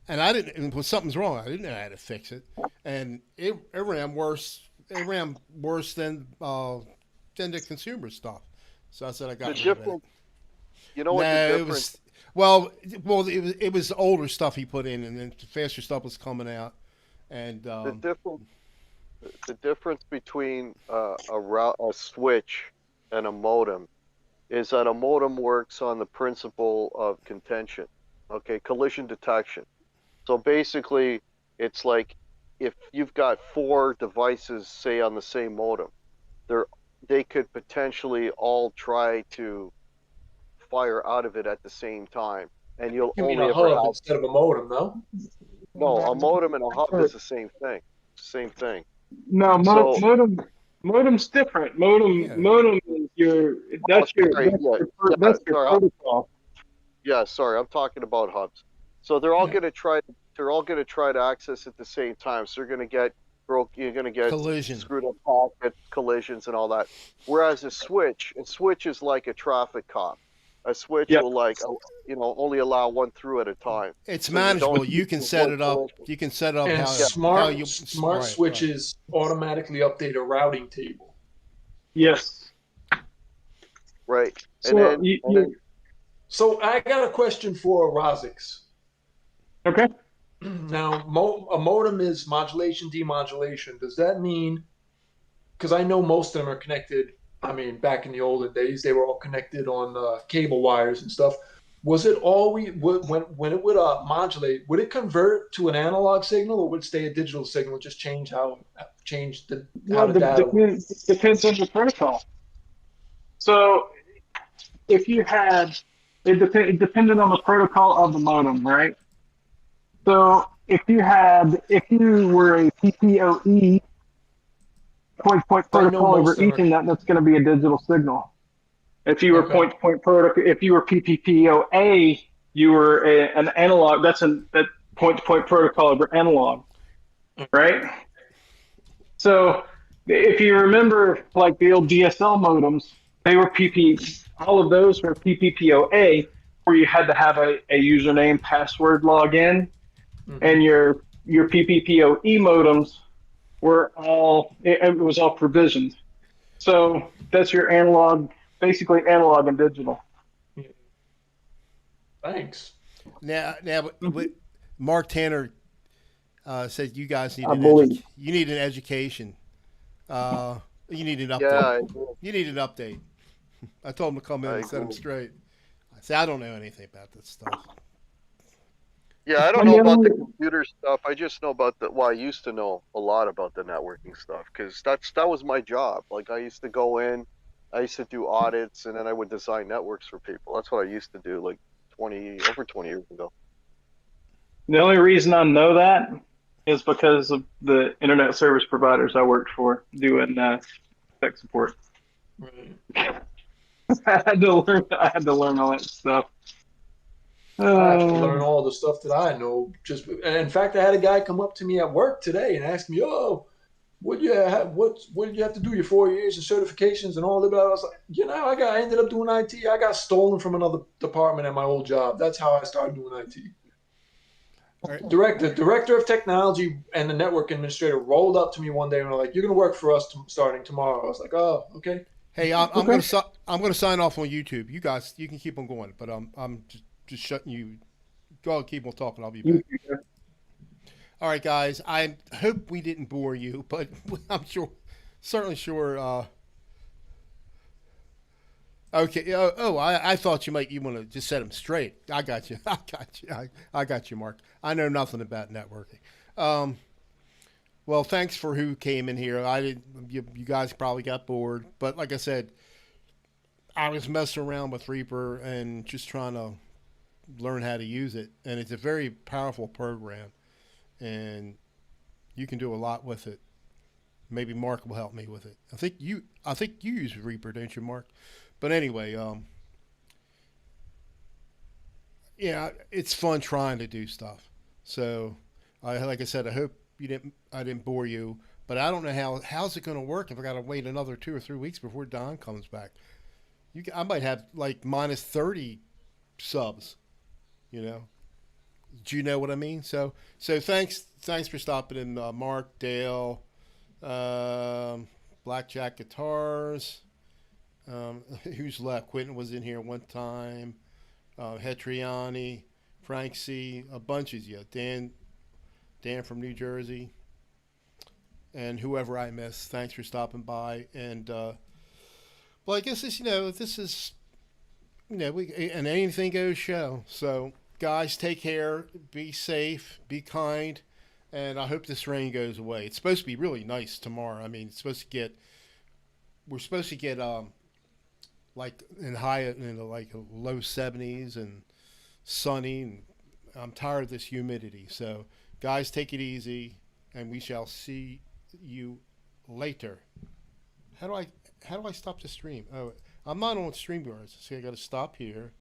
and I didn't. And when something's wrong, I didn't know how to fix it, and it ran worse. It ran worse than the consumer stuff. So I said I got The rid of it. difference. You know what No, the it difference? was it was older stuff he put in, and then the faster stuff was coming out, and The difference between a switch and a modem is that a modem works on the principle of contention, okay, collision detection. So basically, it's like if you've got four devices, say on the same modem, they could potentially all try to fire out of it at the same time, and you'll You mean only a ever hub have instead of a modem, no? no, a modem and a hub is the same thing. Same thing. No, So- modem's different. Yeah. Modem is your that's your sorry, that's yeah, your, yeah, that's your sorry. protocol. Yeah, sorry, I'm talking about hubs. So they're all Yeah. going to try. They're all going to try to access at the same time. So you're going to get broke. You're going to get Collision. screwed up packet collisions and all that. Whereas a switch is like a traffic cop. A switch Yep. will only allow one through at a time. It's So you manageable. don't- You can set it up. You can set it up And how smart you smart right. switches automatically update a routing table. Yes. Right. So then So I got a question for Razix. okay. Now, a modem is modulation, demodulation. Does that mean? Because I know most of them are connected. I mean, back in the olden days, they were all connected on cable wires and stuff. Was it always when it would modulate? Would it convert to an analog signal, or would it stay a digital signal? Just change how the data. Depends on the protocol. So if you had it depended on the protocol of the modem, right? So if you were a PPOE point-to-point protocol over Ethernet, that's going to be a digital signal. If you were Okay. point-to-point protocol, if you were PPPoA, you were an analog. That point-to-point protocol over analog, right? So if you remember, like the old DSL modems, they were all of those were PPPoA, where you had to have a username, password, login, and your PPPoE modems were it was all provisioned. So that's your analog, basically analog and digital. Thanks. Now, but Mark Tanner said you guys need you need an education. You need an update. yeah, You need an update. I told him to come in and set him agree. straight. I said I don't know anything about this stuff. Yeah, I don't And know the about the other, computer stuff. I just know about the. Well, I used to know a lot about the networking stuff because that was my job. Like I used to go in, I used to do audits, and then I would design networks for people. That's what I used to do, like 20 years ago. the only reason I know that is because of the internet service providers I worked for doing tech support. Right. I had to learn all that stuff. I have to learn Uh, all the stuff that I know. Just and in fact, I had a guy come up to me at work today and ask me, "Oh, what did you have to do your 4 years of certifications and all that?" I was like, I ended up doing IT. I got stolen from another department at my old job. That's how I started doing IT. All right. Director of technology and the network administrator rolled up to me one day and were like, "You're gonna work for us starting tomorrow." I was like, "Oh, okay." Hey, I'm okay. gonna sign off on YouTube. You guys, you can keep on going, but I'm just shutting you. Go ahead, keep on talking. I'll be back. All right, guys. I hope we didn't bore you, but I'm sure, certainly sure. Okay. I thought you want to just set them straight. I got you. I got you. I got you, Mark. I know nothing about networking. Um, well, thanks for who came in here. I didn't. You guys probably got bored, but like I said, I was messing around with Reaper and just trying to learn how to use it, and it's a very powerful program, and you can do a lot with it. Maybe Mark will help me with it. I think you use Reaper, don't you, Mark? But anyway, yeah, it's fun trying to do stuff. So, like I said, I didn't bore you, but I don't know how's it going to work if I got to wait another 2 or 3 weeks before Don comes back. I might have like minus 30 subs. You know, do you know what I mean? So thanks for stopping in, Mark, Dale, um, Blackjack Guitars. Who's left? Quentin was in here one time. Hetriani, Frank C, a bunch of you. Dan from New Jersey, and whoever I miss. Thanks for stopping by. And well, I guess this is we an anything goes show. So guys, take care, be safe, be kind, and I hope this rain goes away. It's supposed to be really nice tomorrow. I mean, we're supposed to get like in the like low 70s and sunny, and I'm tired of this humidity. So guys, take it easy, and we shall see you later. How do I stop the stream? Oh, I'm not on StreamYard, so I got to stop here.